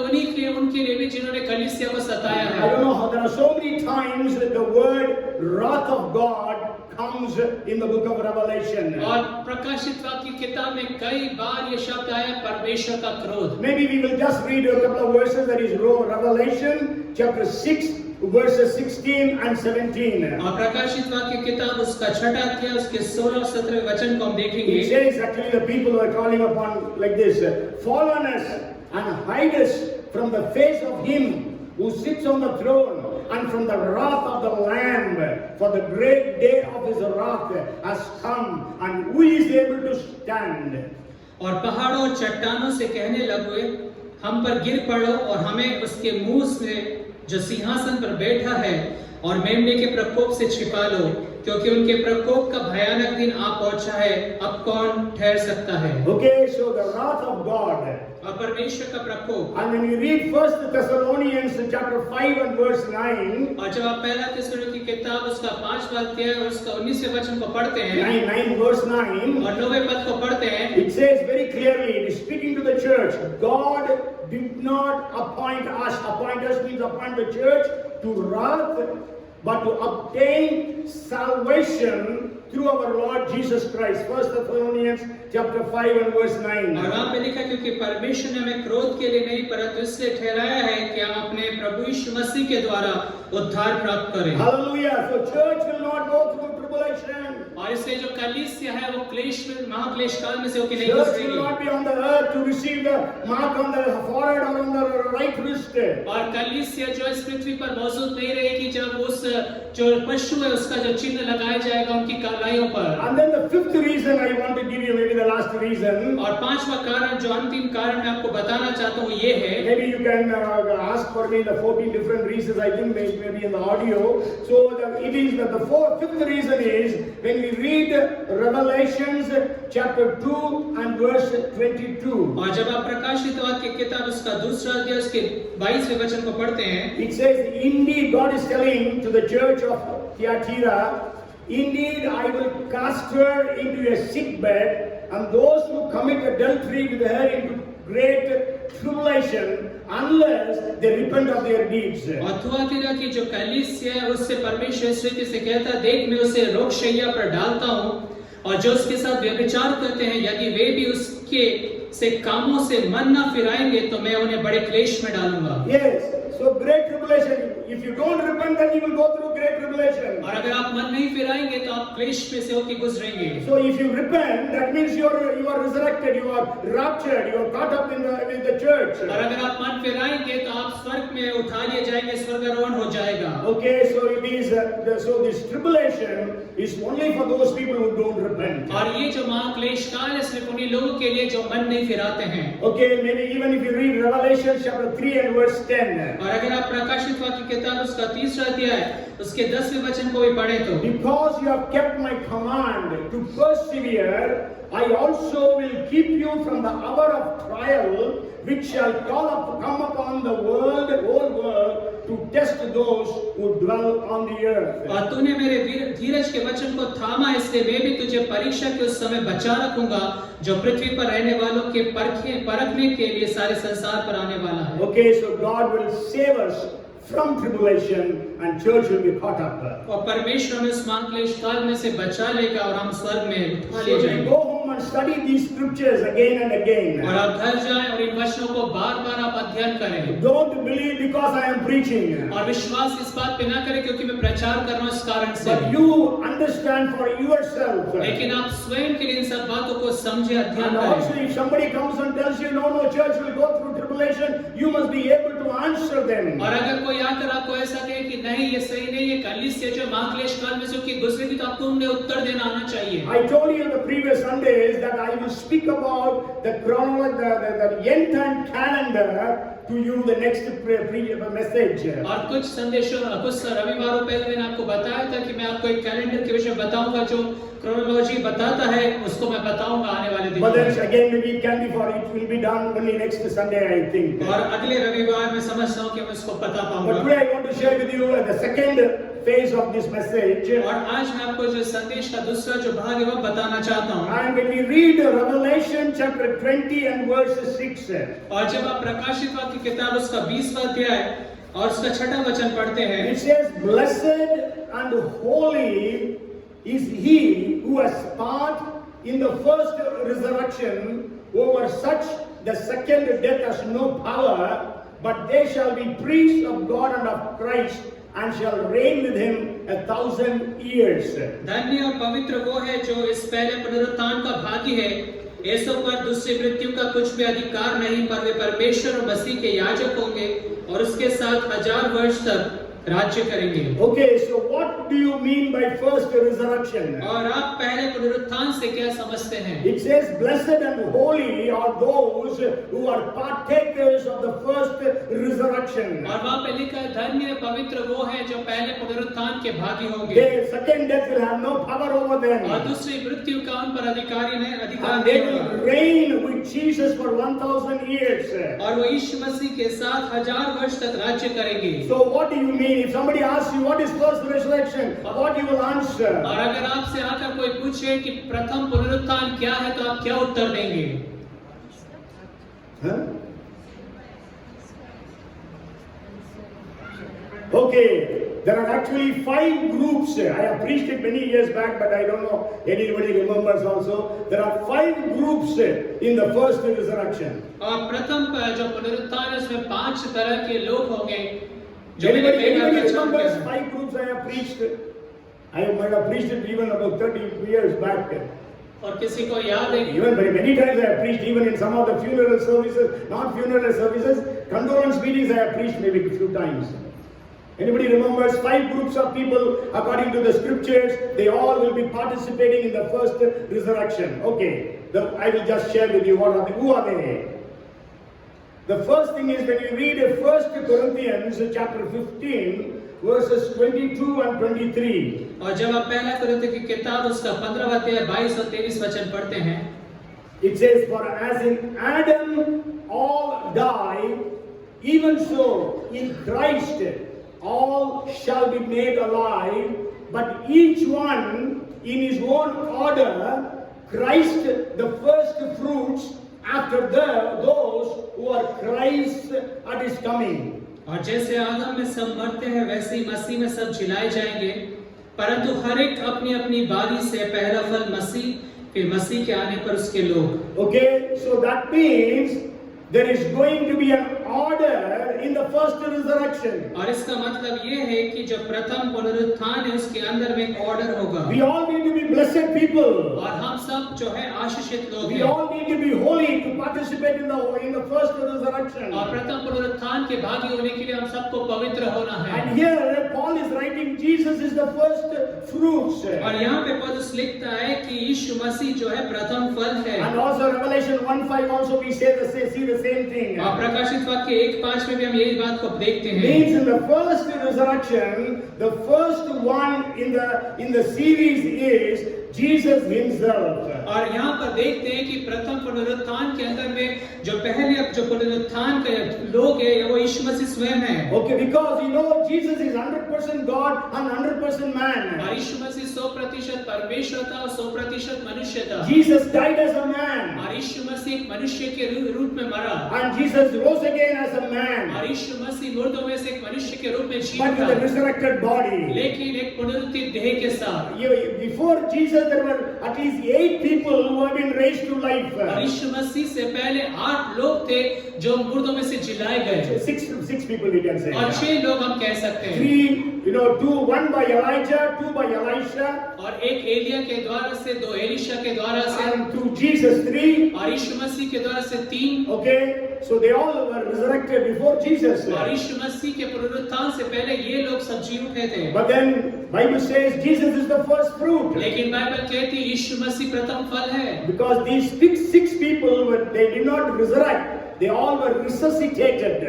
उनके लिए भी जिन्होंने कलीसिया को सताया I है. don't know how there are so many times that the word wrath of God comes in the book of Revelation. और प्रकाशित वाक्य की किताब में कई बार ये शब्द आया परमेश्वर का क्रोध. Maybe we will just read a couple of verses, that is Revelation chapter 6 verses 16 and 17. और प्रकाशित वाक्य की किताब उसका छठा अध्याय उसके 16 और 17 वचन को हम It देखेंगे. says actually the people were calling upon like this, fall on us and hide us from the face of him who sits on the throne and from the wrath of the Lamb, for the great day of his wrath has come, and who is able to stand? और पहाड़ों और चट्टानों से कहने लगे हम पर गिर पड़ो और हमें उसके मुंह से जो सिंहासन पर बैठा है और मेमने के प्रकोप से छिपा लो, क्योंकि उनके प्रकोप का भयानक दिन आ पहुंचा है, अब कौन ठहर सकता है. Okay, so the wrath of God. और परमेश्वर का प्रकोप. And when you read 1 Thessalonians chapter 5 and verse 9, और जब आप पहला थिस्सलुनीकी की किताब उसका 5वां अध्याय और उसका 19वें वचन को पढ़ते हैं 9 verse 9, और 9वें पद को पढ़ते हैं, it says very clearly, it is speaking to the church, God did not appoint us means appoint the church to wrath, but to obtain salvation through our Lord Jesus Christ. 1 Thessalonians chapter 5 and verse 9. और वहाँ पे लिखा क्योंकि परमेश्वर ने हमें क्रोध के लिए नहीं परंतु इसलिए ठहराया है कि हम अपने प्रभु यीशु मसीह के द्वारा उद्धार प्राप्त करें. Hallelujah. So church will not go through tribulation. और इसलिए जो कलीसिया है वो क्लेश में महाक्लेश काल में से होकर नहीं Church will गुजरेगी. not be on the earth to receive the mark on the forehead or on the right wrist. और कलीसिया जो इस पृथ्वी पर मौजूद नहीं रहेगी जब उस जो पशु है उसका जो चिन्ह लगाया जाएगा उनकी कलाइयों पर. And then the fifth reason I want to give you, maybe the last reason. और पांचवा कारण जो अंतिम कारण मैं आपको बताना चाहता हूँ ये है. Maybe you can ask for me the 14 different reasons. I think maybe in the audio. So it is that the fifth reason is when we read Revelations chapter 2 and verse 22. और जब आप प्रकाशित वाक्य की किताब उसका दूसरा अध्याय उसके 22वें वचन को पढ़ते हैं, It says, indeed, God is telling to the church of Thyatira, indeed, I will cast her into a sick bed, and those who commit adultery with her into great tribulation, unless they repent of their deeds. और Thyatira की जो कलीसिया है उससे परमेश्वर इस रीति से कहता, देख मैं उसे रोगशैया पर डालता हूँ और जो उसके साथ व्यभिचार करते हैं यदि वे भी उसके से कामों से मन न फिराएंगे तो मैं उन्हें बड़े क्लेश में डालूंगा. Yes, so great tribulation. If you don't repent, then you will go through great tribulation. और अगर आप मन नहीं फिराएंगे तो आप क्लेश में से होकर गुजरेंगे. So if you repent, that means you are resurrected, you are raptured, you are caught up in the church. और अगर आप मन फिराएंगे तो आप स्वर्ग में उठा लिए जाएंगे, स्वर्गारोहण हो जाएगा. Okay, so it is so this tribulation is only for those people who don't repent. और ये जो महाक्लेश काल है सिर्फ उन्हीं लोगों के लिए जो मन नहीं फिराते हैं. Okay, maybe even if you read Revelation chapter 3 and verse 10. और अगर आप प्रकाशित वाक्य की किताब उसका 3रा अध्याय उसके 10वें वचन को भी पढ़े तो Because you have kept my command to persevere, I also will keep you from the hour of trial, which shall come upon the whole world, to test those who dwell on the earth. और तूने मेरे धीरज के वचन को थामा इसलिए मैं भी तुझे परीक्षा के उस समय बचा रखूंगा जो पृथ्वी पर रहने वालों के परखने के लिए सारे संसार पर आने वाला है. Okay, so God will save us from tribulation and church will be caught up. और परमेश्वर हमें उस महाक्लेश काल में से बचा लेगा और हम स्वर्ग में उठा So लिए we जाएंगे. go home and study these scriptures again and again. और आप घर जाएं और इन वचनों को बार-बार आप अध्ययन करें। Don't believe because I am preaching. और विश्वास इस बात पे ना करें क्योंकि मैं प्रचार कर रहा हूँ इस कारण से। But you understand for yourself. लेकिन आप स्वयं के लिए इन सब बातों को समझे, अध्ययन And करें। also if somebody comes and tells you, no, church will go through tribulation, you must be able to answer them. और अगर कोई आकर आपको ऐसा कहे कि नहीं ये सही नहीं, ये कलीसिया जो महाक्लेश काल में से होकर गुजरेगी, तो आपको उन्हें उत्तर देना आना चाहिए। I told you in the previous Sundays that I will speak about the end time calendar to you the next message. और कुछ संदेशों कुछ रविवारों पहले मैंने आपको बताया था कि मैं आपको एक कैलेंडर के विषय बताऊंगा जो क्रोनोलॉजी बताता है, उसको मैं बताऊंगा आने वाले दिनों But then में। again maybe it can be for it will be done only next Sunday I think. और अगले रविवार में समझता हूँ कि मैं उसको बता But पाऊंगा। today I want to share with you the second phase of this message. और आज मैं आपको जो संदेश का दूसरा जो भाग है वो बताना चाहता हूँ। And when we read Revelation chapter 20 and verse 6. और जब आप प्रकाशित वाक्य की किताब उसका 20वां अध्याय और उसका 6वां वचन पढ़ते हैं, It says, blessed and holy is he who has part in the first resurrection. Over such the second death has no power, but they shall be priests of God and of Christ, and shall reign with him 1,000 years. धन्य और पवित्र वो है जो इस पहले पुनरुत्थान का भागी है। ऐसों पर दूसरी मृत्यु का कुछ भी अधिकार नहीं, पर वे परमेश्वर और मसीह के याजक होंगे और उसके साथ 1000 वर्ष तक राज्य करेंगे। Okay, so what do you mean by first resurrection? और आप पहले पुनरुत्थान से क्या समझते हैं? It says, blessed and holy are those who are partakers of the first resurrection. और वहाँ पे लिखा है धन्य पवित्र वो है जो पहले पुनरुत्थान के भागी होंगे Their second death will have no power over them. और दूसरी मृत्यु का उन पर अधिकार And they नहीं will होगा reign with Jesus for 1,000 years. और वो यीशु मसीह के साथ 1000 वर्ष तक राज्य करेंगे। So what do you mean? If somebody asks you what is first resurrection, what you will answer? और अगर आपसे आकर कोई पूछे कि प्रथम पुनरुत्थान क्या है तो आप क्या उत्तर देंगे? Huh? Okay, there are actually 5 groups. I have preached it many years back, but I don't know anybody remembers also. There are 5 groups in the first resurrection. और प्रथम जो पुनरुत्थान है उसमें 5 तरह के लोग होंगे जो मैंने Anybody पहले remembers बताया। 5 groups I have preached? I might have preached it even about 30 years back. और किसी को याद है? Even very many times I have preached, even in some of the funeral services, not funeral services, condolence meetings I have preached maybe a few times. Anybody remembers 5 groups of people according to the scriptures? They all will be participating in the first resurrection. Okay, I will just share with you who are they. The first thing is when you read 1 Corinthians chapter 15 verses 22 and 23. और जब आप पहला कुरिन्थियों की किताब उसका 15वां अध्याय 22 और 23 वचन पढ़ते हैं, It says, for as in Adam all die, even so in Christ all shall be made alive, but each one in his own order, Christ the first fruits, after those who are Christ at his coming. और जैसे आदम में सब मरते हैं वैसे ही मसीह में सब जिलाए जाएंगे, परंतु हर एक अपनी अपनी बारी से पहला फल मसीह, फिर मसीह के आने पर उसके लोग। Okay, so that means there is going to be an order in the first resurrection. और इसका मतलब ये है कि जो प्रथम पुनरुत्थान है उसके अंदर में एक ऑर्डर होगा। We all need to be blessed people. और हम सब जो है आशीषित लोग We हैं। all need to be holy to participate in the first resurrection. और प्रथम पुनरुत्थान के भागी होने के लिए हम सबको पवित्र होना है। And here Paul is writing Jesus is the first fruits. और यहाँ पे पौलुस लिखता है कि यीशु मसीह जो है प्रथम फल है। And also Revelation 1:5 also we see the same thing. और प्रकाशित वाक्य 1:5 में भी हम यही बात को देखते हैं। Means in the first resurrection, the first one in the series is Jesus himself. और यहाँ पर देखते हैं कि प्रथम पुनरुत्थान के अंदर में जो पहले अब जो पुनरुत्थान के लोग हैं वो यीशु मसीह स्वयं है। Okay, because you know Jesus is 100% God and 100% man. और यीशु मसीह 100% परमेश्वर था और 100% मनुष्य था। Jesus died as a man. और यीशु मसीह एक मनुष्य के रूप में मरा। And Jesus rose again as a man. और यीशु मसीह मुर्दों में से एक मनुष्य के रूप में जी but with a उठा, resurrected body. लेकिन एक पुनरुत्थित देह के साथ। Before Jesus, there were at least 8 people who have been raised to life. और यीशु मसीह से पहले 8 लोग थे जो मुर्दों में से जिलाए गए, Six people we can say. और 6 लोग हम कह सकते हैं। 3, 1 by Elijah, 2 by Elisha, और एक एलिया के द्वारा से, 2 एलिशा के द्वारा से, and through Jesus 3. और यीशु मसीह के द्वारा से 3। Okay, so they all were resurrected before Jesus. और यीशु मसीह के पुनरुत्थान से पहले ये लोग सब जी उठे थे। But then Bible says Jesus is the first fruit. लेकिन बाइबल कहती है यीशु मसीह प्रथम फल है, Because these six people they did not resurrect. They all were resuscitated.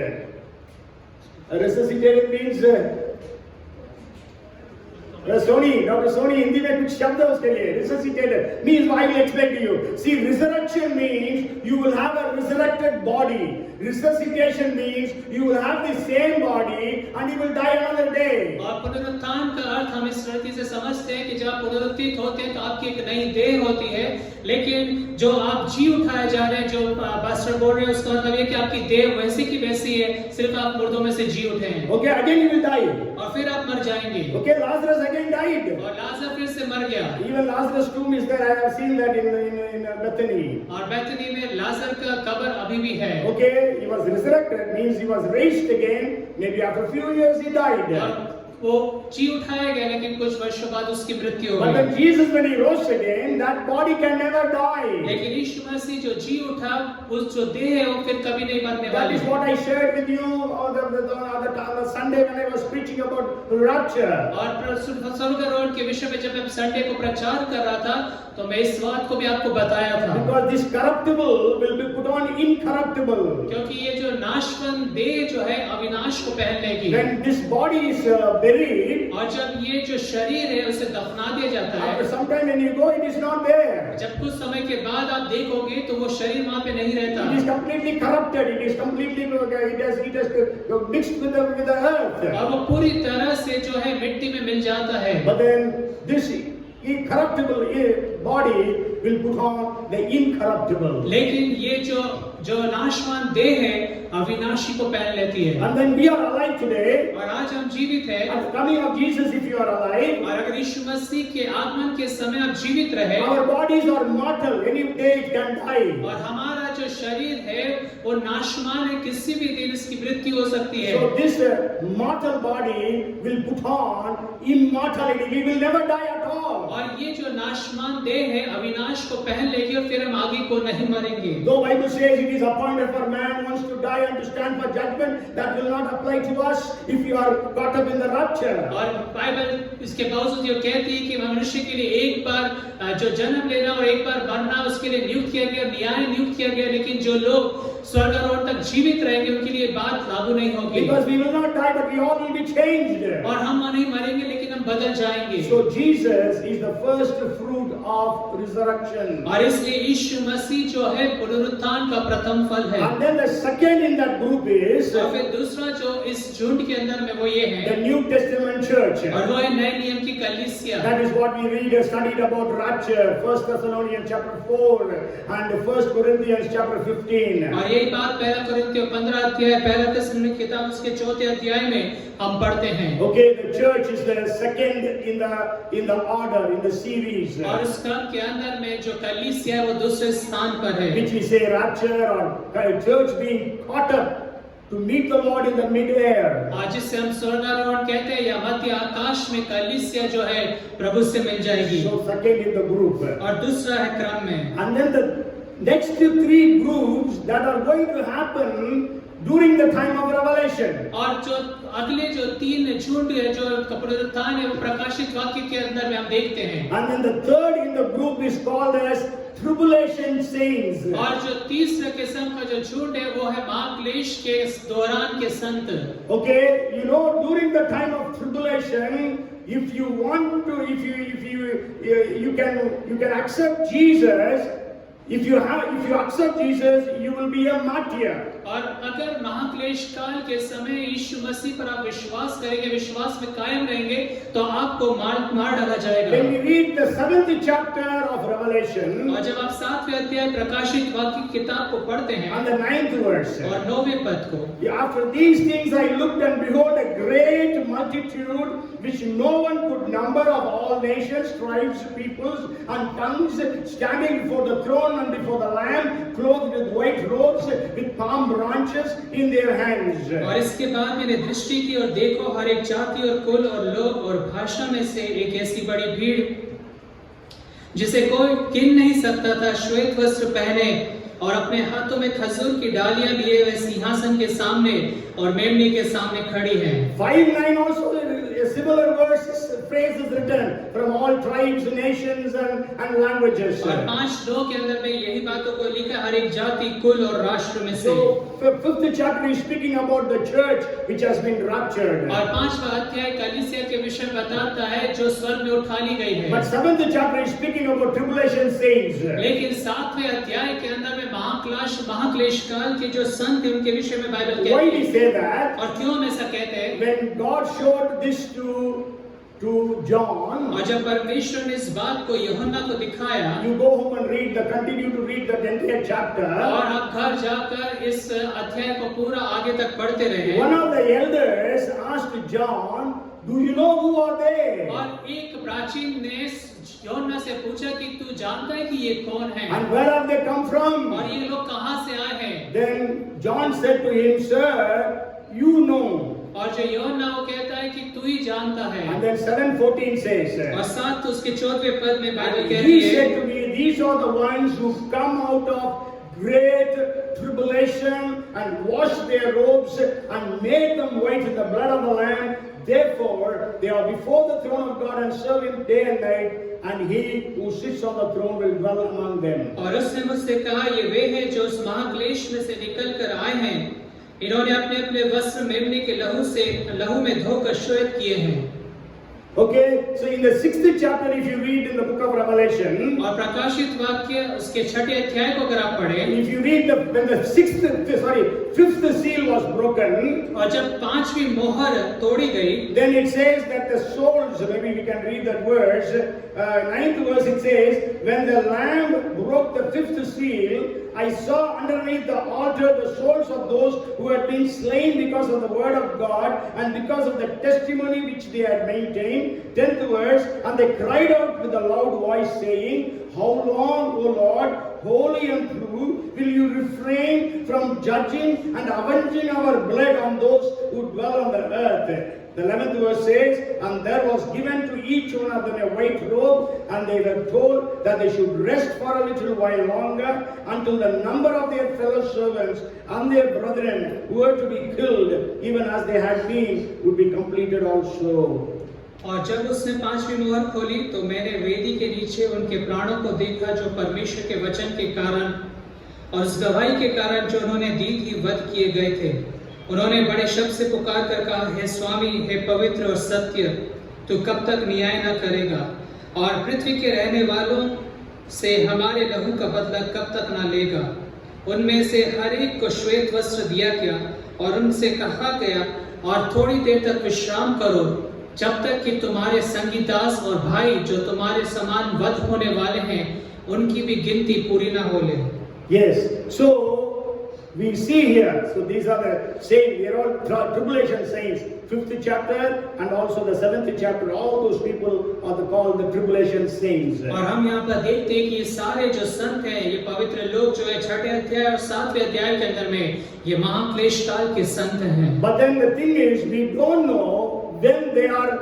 Resuscitated means Dr. Soni, Hindi में कुछ शब्द है उसके लिए. Resuscitated means I will explain to you. See, resurrection means you will have a resurrected body. Resuscitation means you will have the same body and you will die another day. और पुनरुत्थान का अर्थ हम इस रीति से समझते हैं कि जब आप पुनरुत्थित होते हैं तो आपकी एक नई देह होती है, लेकिन जो आप जी उठाए जा रहे हैं, जो पास्टर बोल रहे हैं, उसका मतलब ये कि आपकी देह वैसी की वैसी है, सिर्फ आप मुर्दों में से जी उठे हैं। Okay, again you will die. और फिर आप मर जाएंगे। Okay, Lazarus again died. और लाजर फिर से मर गया। Even Lazarus' tomb is there. I have seen that in Bethany. और बैतनी में लाजर का कब्र अभी भी है। Okay, he was resurrected, means he was raised again. Maybe after a few years he died. और वो जी उठाया गया, लेकिन कुछ वर्षों बाद उसकी मृत्यु हो But then गई। Jesus, when he rose again, that body can never die. लेकिन यीशु मसीह जो जी उठा, उस जो देह है वो फिर कभी नहीं मरने That वाली is है। what I shared with you on the Sunday when I was preaching about rapture. और स्वर्गारोहण के विषय में जब मैं संडे को प्रचार कर रहा था, तो मैं इस बात को भी आपको बताया था। Because this corruptible will be put on incorruptible. क्योंकि ये जो नाशवान देह जो है अविनाश को पहन लेगी। When this body is buried, और जब ये जो शरीर है उसे दफना दिया जाता है, after some time when you go, it is not there. जब कुछ समय के बाद आप देखोगे तो वो शरीर वहाँ पे नहीं रहता। It is completely corrupted. It is completely it has mixed with the earth. और वो पूरी तरह से जो है मिट्टी में मिल जाता है। But then this incorruptible body will put on the incorruptible. लेकिन ये जो नाशवान देह है अविनाशी को पहन लेती है। And then we are alive today. और आज हम जीवित हैं। At the coming of Jesus, if you are alive, और अगर यीशु मसीह के आगमन के समय आप जीवित रहे, our bodies are mortal. Any day it can die. और हमारा जो शरीर है वो नाशवान है, किसी भी दिन इसकी मृत्यु हो सकती है। So this mortal body will put on immortality. We will never die at all. और ये जो नाशवान देह है अविनाश को पहन लेगी और फिर हम आगे को नहीं मरेंगे। Though Bible says it is appointed for man once to die and to stand for judgment, that will not apply to us if you are caught up in the rapture. और बाइबल इसके बावजूद ये कहती है कि मनुष्य के लिए एक बार जो जन्म लेना और एक बार मरना उसके लिए नियुक्त किया गया, न्याय नियुक्त किया गया, लेकिन जो लोग स्वर्गारोहण तक जीवित रहेंगे उनके लिए बात लागू नहीं होगी। Because we will not die, but we all will be changed. और हम नहीं मरेंगे लेकिन हम बदल जाएंगे। So Jesus is the first fruit of resurrection. और इसलिए यीशु मसीह जो है पुनरुत्थान का प्रथम फल है। And then the second in that group is और फिर दूसरा जो इस झुंड के अंदर में वो ये the है, New Testament church. और वो है नए नियम की कलीसिया। That is what we read and studied about rapture, 1 Thessalonians chapter 4 and 1 Corinthians chapter 15. और यही बात पहला कुरिन्थियों 15 अध्याय, पहला थिस्सलुनीकी किताब उसके 4 अध्याय में हम पढ़ते हैं। Okay, the church is the second in the order, in the series. और उस क्रम के अंदर में जो कलीसिया है वो दूसरे स्थान पर है। Which we say rapture or church being caught up to meet the Lord in the mid-air. आज जिसे हम स्वर्गारोहण कहते हैं या मध्य आकाश में कलीसिया जो है प्रभु से मिल जाएगी। So second in the group. और दूसरा है क्रम में। And then the next 3 groups that are going to happen during the time of revelation. और जो अगले जो 3 झुंड है जो पुनरुत्थान है वो प्रकाशित वाक्य के अंदर में हम देखते हैं। And then the third in the group is called as tribulation saints. और जो तीसरे किस्म का जो झुंड है वो है महाक्लेश के दौरान के संत। Okay, you know, during the time of tribulation, if you want to, you can accept Jesus. If you accept Jesus, you will be a martyr. और अगर महाक्लेश महाक्लेश काल के समय यीशु मसीह पर आप विश्वास करेंगे, विश्वास में कायम रहेंगे, तो आपको मार डाला जाएगा। When we read the 7th chapter of Revelation, और जब आप 7वें अध्याय प्रकाशित वाक्य की किताब को पढ़ते हैं and the 9th verse, और 9वें पद को, after these things I looked and behold a great multitude which no one could number, of all nations, tribes, peoples and tongues, standing before the throne and before the Lamb, clothed with white robes, with palm branches in their hands. और इसके बाद मैंने दृष्टि की और देखो हर एक जाति और कुल और लोग और भाषा में से एक ऐसी बड़ी भीड़ जिसे कोई गिन नहीं सकता था, श्वेत वस्त्र पहने और अपने हाथों में खजूर की डालियां लिए हुए सिंहासन के सामने और मेमने के सामने खड़ी है। 5:9 also a similar phrase is written from all tribes, nations and languages. और 5:9 के अंदर में यही बातों को लिखा, हर एक जाति, कुल और राष्ट्र में से। So 5th chapter is speaking about the church which has been raptured. और 5वां अध्याय कलीसिया के विषय बताता है जो स्वर्ग में उठा ली गई है। But 7th chapter is speaking about tribulation saints. लेकिन 7वें अध्याय के अंदर में महाक्लेश काल के जो संत हैं उनके विषय में बाइबल कहती है। Why we say that? और क्यों हम ऐसा कहते हैं? When God showed this to John, और जब परमेश्वर ने इस बात को यूहन्ना को दिखाया, you go home and continue to read the entire chapter. और आप घर जाकर इस अध्याय को पूरा आगे तक पढ़ते रहे। One of the elders asked John, "Do you know who are they?" और एक प्राचीन ने यूहन्ना से पूछा कि तू जानता है कि ये कौन है? And where have they come from? और ये लोग कहाँ से आए हैं? Then John said to him, "Sir, you know." और जो यूहन्ना वो कहता है कि तू ही जानता है। And then 7:14 says, और 7 तो उसके 4वें पद में बाइबल "And कहती he है, said to me, these are the ones who come out of great tribulation and washed their robes and made them white in the blood of the Lamb. Therefore, they are before the throne of God and serve Him day and night, and He who sits on the throne will dwell among them." और उसने मुझसे कहा, ये वे हैं जो उस महाक्लेश में से निकल कर आए हैं, इन्होंने अपने अपने वस्त्र मेमने के लहू में धोकर श्वेत किए हैं। Okay, so in the 6th chapter, if you read in the book of Revelation, और प्रकाशित वाक्य उसके 6ठे अध्याय को अगर आप पढ़ें, if you read when the 5th seal was broken, और जब 5वीं मोहर तोड़ी गई, then it says that the souls, maybe we can read that verse, 9th verse it says, when the Lamb broke the 5th seal, I saw underneath the altar the souls of those who had been slain because of the word of God and because of the testimony which they had maintained. 10th verse, and they cried out with a loud voice saying, "How long, O Lord, holy and true, will you refrain from judging and avenging our blood on those who dwell on the earth?" The 11th verse says, "And there was given to each one of them a white robe, and they were told that they should rest for a little while longer, until the number of their fellow servants and their brethren who were to be killed, even as they had been, would be completed also." और जब उसने 5वीं मोहर खोली तो मैंने वेदी के नीचे उनके प्राणों को देखा जो परमेश्वर के वचन के कारण और उस गवाही के कारण जो उन्होंने दी थी वध किए गए थे। उन्होंने बड़े शब्द से पुकार कर कहा, हे स्वामी, हे पवित्र और सत्य, तू कब तक न्याय न करेगा और पृथ्वी के रहने वालों से हमारे लहू का बदला कब तक न लेगा? उनमें से हर एक को श्वेत वस्त्र दिया गया और उनसे कहा गया, और थोड़ी देर तक विश्राम करो, जब तक कि तुम्हारे संगी दास और भाई जो तुम्हारे समान वध होने वाले हैं उनकी भी गिनती पूरी ना हो ले। Yes, so we see here, so these are the saints, they are all tribulation saints. 5th chapter and also the 7th chapter, all those people are called the tribulation saints. और हम यहाँ पर देखते हैं कि ये सारे जो संत हैं, ये पवित्र लोग जो है 6ठे अध्याय और 7वें अध्याय के अंदर में ये महाक्लेश काल के संत हैं। But then the thing is, we don't know when they are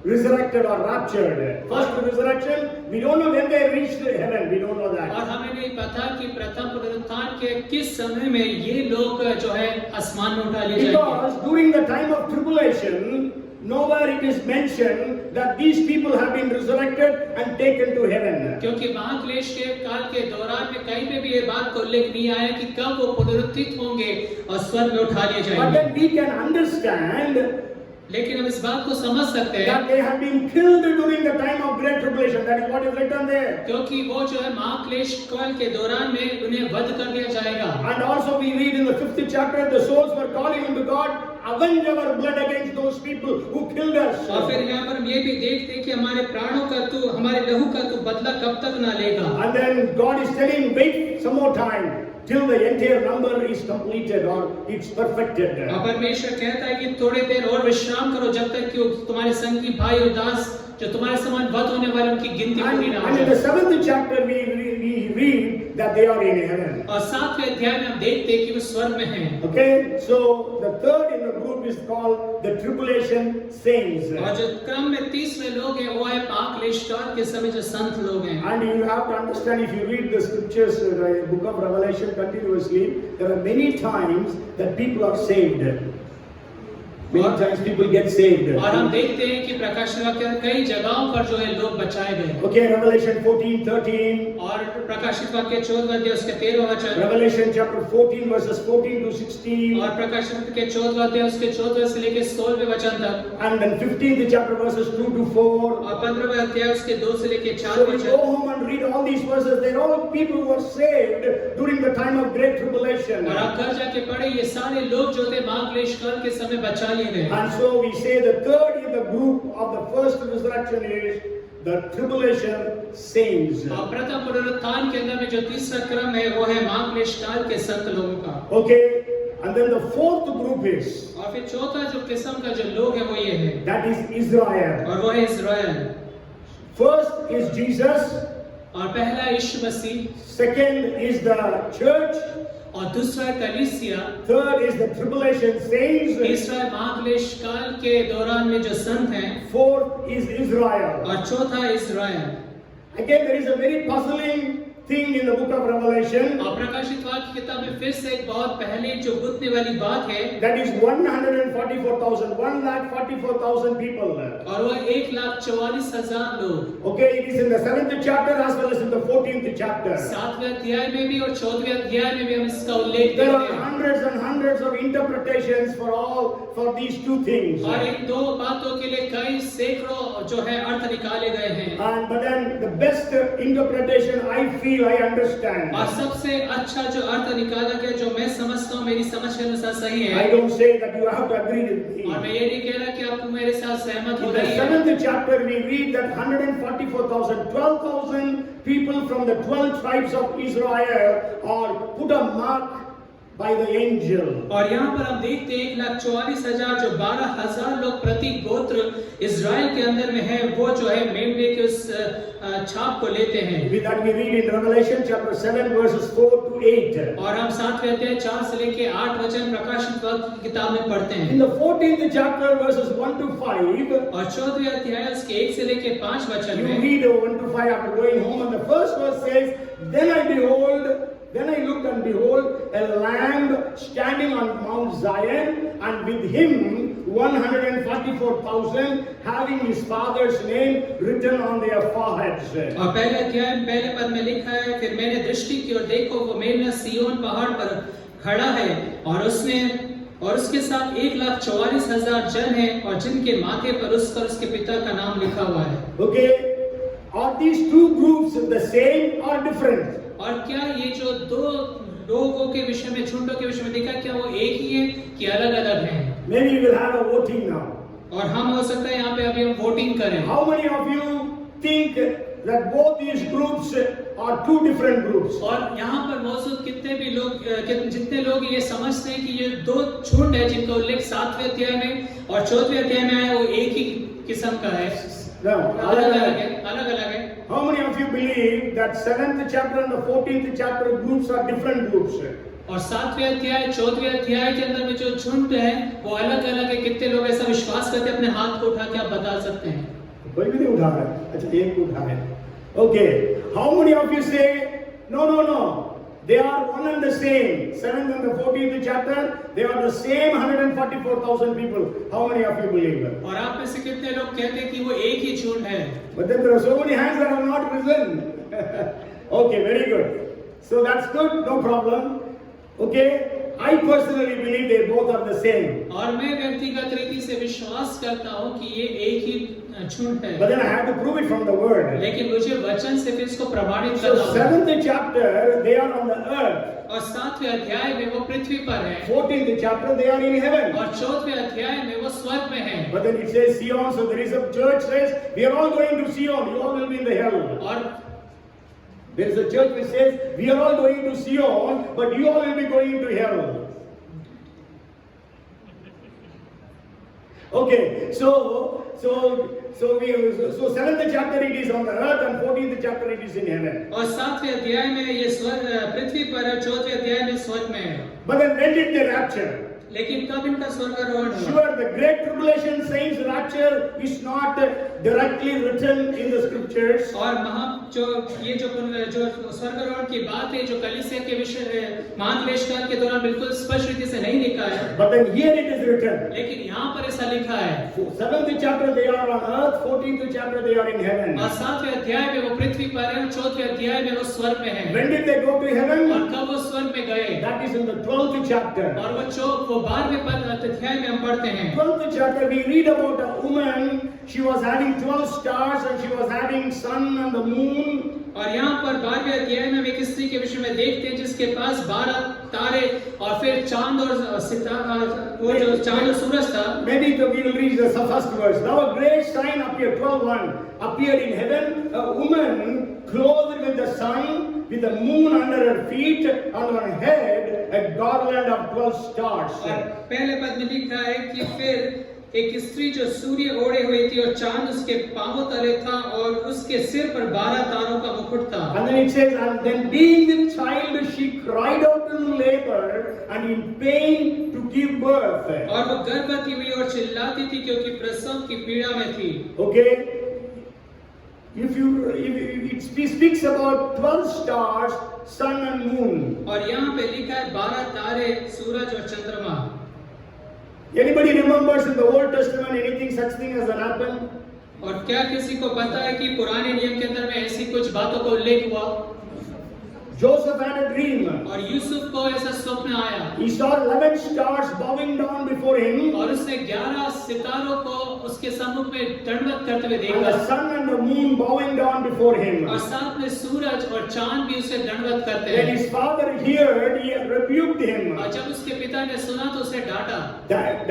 resurrected or raptured. First resurrection, we don't know when they reach heaven, we don't know that. और हमें नहीं पता कि प्रथम पुनरुत्थान के किस समय में ये लोग जो है आसमान में उठा लिए जाएंगे। Because during the time of tribulation, nowhere it is mentioned that these people have been resurrected and taken to heaven. क्योंकि महाक्लेश के काल के दौरान में कहीं पे भी ये बात का उल्लेख नहीं आया कि कब वो पुनरुत्थित होंगे और स्वर्ग में उठा लिए But जाएंगे। then we can understand लेकिन हम इस बात को समझ सकते हैं that they have been killed during the time of great tribulation. That is what is written there. क्योंकि वो जो है महाक्लेश काल के दौरान में उन्हें वध कर दिया जाएगा। And also we read in the 5th chapter, the souls were calling unto God, avenge our blood against those people who killed us. और फिर यहाँ पर हम ये भी देखते हैं कि हमारे प्राणों का तू, हमारे लहू का तू बदला कब तक ना लेगा। And then God is telling, wait some more time till the entire number is completed or it's perfected. और परमेश्वर कहता है कि थोड़ी देर और विश्राम करो जब तक कि तुम्हारे संग की भाई और दास जो तुम्हारे समान वध होने वाले उनकी गिनती पूरी ना हो And in जाए। the 7th chapter we read that they are in heaven. और 7वें अध्याय में हम देखते हैं कि वो स्वर्ग में हैं। Okay, so the third in the group is called the tribulation saints. और जो क्रम में 30वें लोग हैं वो है महाक्लेश काल के समय जो संत लोग हैं। And you have to understand, if you read the scriptures, the book of Revelation continuously, there are many times that people are saved. Many times people get saved. और हम देखते हैं कि प्रकाशन वाक्य कई जगहों पर जो है लोग बचाए गए। Okay, Revelation 14:13. और प्रकाशित वाक्य 14वां अध्याय उसके 13वां वचन। Revelation chapter 14 verses 14 to 16. और प्रकाशित के 14वां अध्याय उसके 14वें से लेकर 16वें वचन तक। And then 15th chapter verses 2 to 4. और 15वें अध्याय उसके 2 से लेकर 4 So we go वचन। home and read all these verses. They're all people who were saved during the time of great tribulation. और आप घर जाके पढ़े ये सारे लोग जो थे महाक्लेश काल के समय बचा लिए गए। And so we say the third in the group of the first resurrection is the tribulation saints. और प्रथम पुनरुत्थान के अंदर में जो तीसरा क्रम है वो है महाक्लेश काल के संत लोगों का। Okay, and then the fourth group is, और फिर चौथा जो किस्म का जो लोग है वो ये है, that is Israel. और वो है इज़राइल। First is Jesus, और पहला यीशु मसीह, second is the church, और दूसरा कलीसिया, third is the tribulation saints, तीसरा महाक्लेश काल के दौरान में जो संत हैं, fourth is Israel. और चौथा Israel. Again, there is a very puzzling thing in the book of Revelation. और प्रकाशित वाक्य की किताब में फिर से एक बहुत पहले जो गुथने वाली बात है, That is 144,000, 144,000 people. और वो 1,44,000 लोग। Okay, it is in the 7th chapter as well as in the 14th chapter. 7वें अध्याय में भी और 14वें अध्याय में भी हम इसका उल्लेख There देखते are हैं। hundreds and hundreds of interpretations for these two things. और इन दो बातों के लिए कई सैकड़ों जो है अर्थ निकाले गए हैं। But then the best interpretation I feel, I understand. और सबसे अच्छा जो अर्थ निकाला गया जो मैं समझता हूँ मेरी समझ के अनुसार सही है। I don't say that you have to agree with me. और मैं ये नहीं कह रहा कि आप मेरे साथ सहमत हो In the रही है। 7th chapter we read that 144,000, 12,000 people from the 12 tribes of Israel are put a mark by the angel. और यहाँ पर हम देखते हैं 1,44,000 जो 12,000 लोग प्रति गोत्र इज़राइल के अंदर में है वो जो है मेमने के उस छाप को लेते हैं। With that we read in Revelation chapter 7 verses 4 to 8. और हम 7वें अध्याय 4 से लेकर 8 वचन प्रकाशित वाक्य की किताब में पढ़ते हैं। In the 14th chapter verses 1 to 5. और 14वें अध्याय उसके 1 से लेकर 5 वचन You में read 1 to 5 after going home, and the first verse says, Then I looked and behold a lamb standing on Mount Zion, and with him 144,000 having his father's name written on their foreheads. और पहले अध्याय में पहले पद में लिखा है, फिर मैंने दृष्टि की और देखो वो मेमना सिय्योन पहाड़ पर खड़ा है और उसके साथ 1,44,000 जन हैं और जिनके माथे पर उसके पिता का नाम लिखा हुआ है। Okay, are these two groups the same or different? और क्या ये जो दो लोगों के विषय में झुंडों के विषय में देखा क्या वो एक ही है कि अलग अलग हैं? Maybe we will have a voting now. और हम हो सकता है यहाँ पे अभी हम वोटिंग करें। How many of you think that both these groups are two different groups? और यहाँ पर मौजूद जितने लोग ये समझते हैं कि ये दो झुंड है जिनका उल्लेख 7वें अध्याय में और 4वें अध्याय में आया वो एक ही किस्म का है, No, अलग अलग है। How many of you believe that 7th chapter and the 14th chapter groups are different groups? और 7वें अध्याय 4वें अध्याय के अंदर में जो झुंड है वो अलग अलग है। कितने लोग ऐसा विश्वास करते हैं? अपने हाथ को उठा के आप बता सकते हैं। कोई भी नहीं उठा रहा है। अच्छा, एक को उठा है। Okay, how many of you say no, they are one and the same? 7th and the 14th chapter, they are the same 144,000 people. How many of you believe that? और आप में से कितने लोग कहते हैं कि वो एक ही झुंड है? But then there are so many hands that have not risen. Okay, very good. So that's good, no problem. Okay, I personally believe they both are are the same. और मैं व्यक्तिगत रीति से विश्वास करता हूँ कि ये एक ही झुंड है, But then I have to prove it from the word. लेकिन मुझे वचन से फिर इसको प्रमाणित So करना होगा। 7th chapter, they are on the earth. और 7वें अध्याय में वो पृथ्वी पर है, 14th chapter, they are in heaven. और 4वें अध्याय में वो स्वर्ग में है। But then it says Sion, so there is a church says, we are all going to Sion, you all will be in the hell. और There is a church which says, we are all going to Sion, but you all will be going to hell. Okay, so 7th chapter it is on the earth and 14th chapter it is in heaven. और 7वें अध्याय में ये स्वर्ग पृथ्वी पर है, 4वें अध्याय में स्वर्ग में है। But then when did they rapture? लेकिन कब इनका स्वर्गारोहण हुआ? Sure, the great tribulation saints rapture is not directly written in the scriptures. और जो स्वर्गारोहण की बात है, जो कलीसिया के विषय महाक्लेश काल के दौरान बिल्कुल स्पष्ट रीति से नहीं लिखा है, But then here it is written. लेकिन यहाँ पर ऐसा लिखा है। 7th chapter they are on earth, 14th chapter they are in heaven. और 7वें अध्याय में वो पृथ्वी पर है, और 4वें अध्याय में वो स्वर्ग में है। When did they go to heaven? और कब वो स्वर्ग में गए? That is in the 12th chapter. और वो 12वें अध्याय में हम पढ़ते हैं। 12th chapter we read about a woman. She was having 12 stars and she was having sun and the moon. और यहाँ पर 12वें अध्याय में हम एक स्त्री के विषय में देखते हैं जिसके पास 12 तारे और फिर चांद और सितारा, वो जो चांद और सूरज था। Maybe we will read the first verse. Now a great sign appeared, 12:1, appeared in heaven, a woman clothed with the sun, with the moon under her feet, and on her head a garland of 12 stars. और पहले पद में लिखा है कि फिर एक स्त्री जो सूर्य ओढ़े हुई थी और चांद उसके पांवों तले था और उसके सिर पर 12 तारों का मुकुट था। And then it says, and then being with child, she cried out in labor and in pain to give birth. और वो गर्भवती हुई और चिल्लाती थी क्योंकि प्रसव की पीड़ा में थी। Okay, if it speaks about 12 stars, sun and moon. और यहाँ पे लिखा है 12 तारे, सूरज और चंद्रमा। Anybody remembers in the Old Testament anything such thing as an happened? और क्या किसी को पता है कि पुराने नियम के अंदर में ऐसी कुछ बातों का उल्लेख हुआ? Joseph had a dream. और यूसुफ को ऐसा स्वप्न आया He saw 11 stars bowing down before him, और उसने 11 सितारों को उसके सम्मुख में दंडवत करते हुए and देखा the sun and the moon bowing down before him. और साथ में सूरज और चांद भी उसे दंडवत करते When हैं। his father heard, he rebuked him. और जब उसके पिता ने सुना तो उसे डांटा।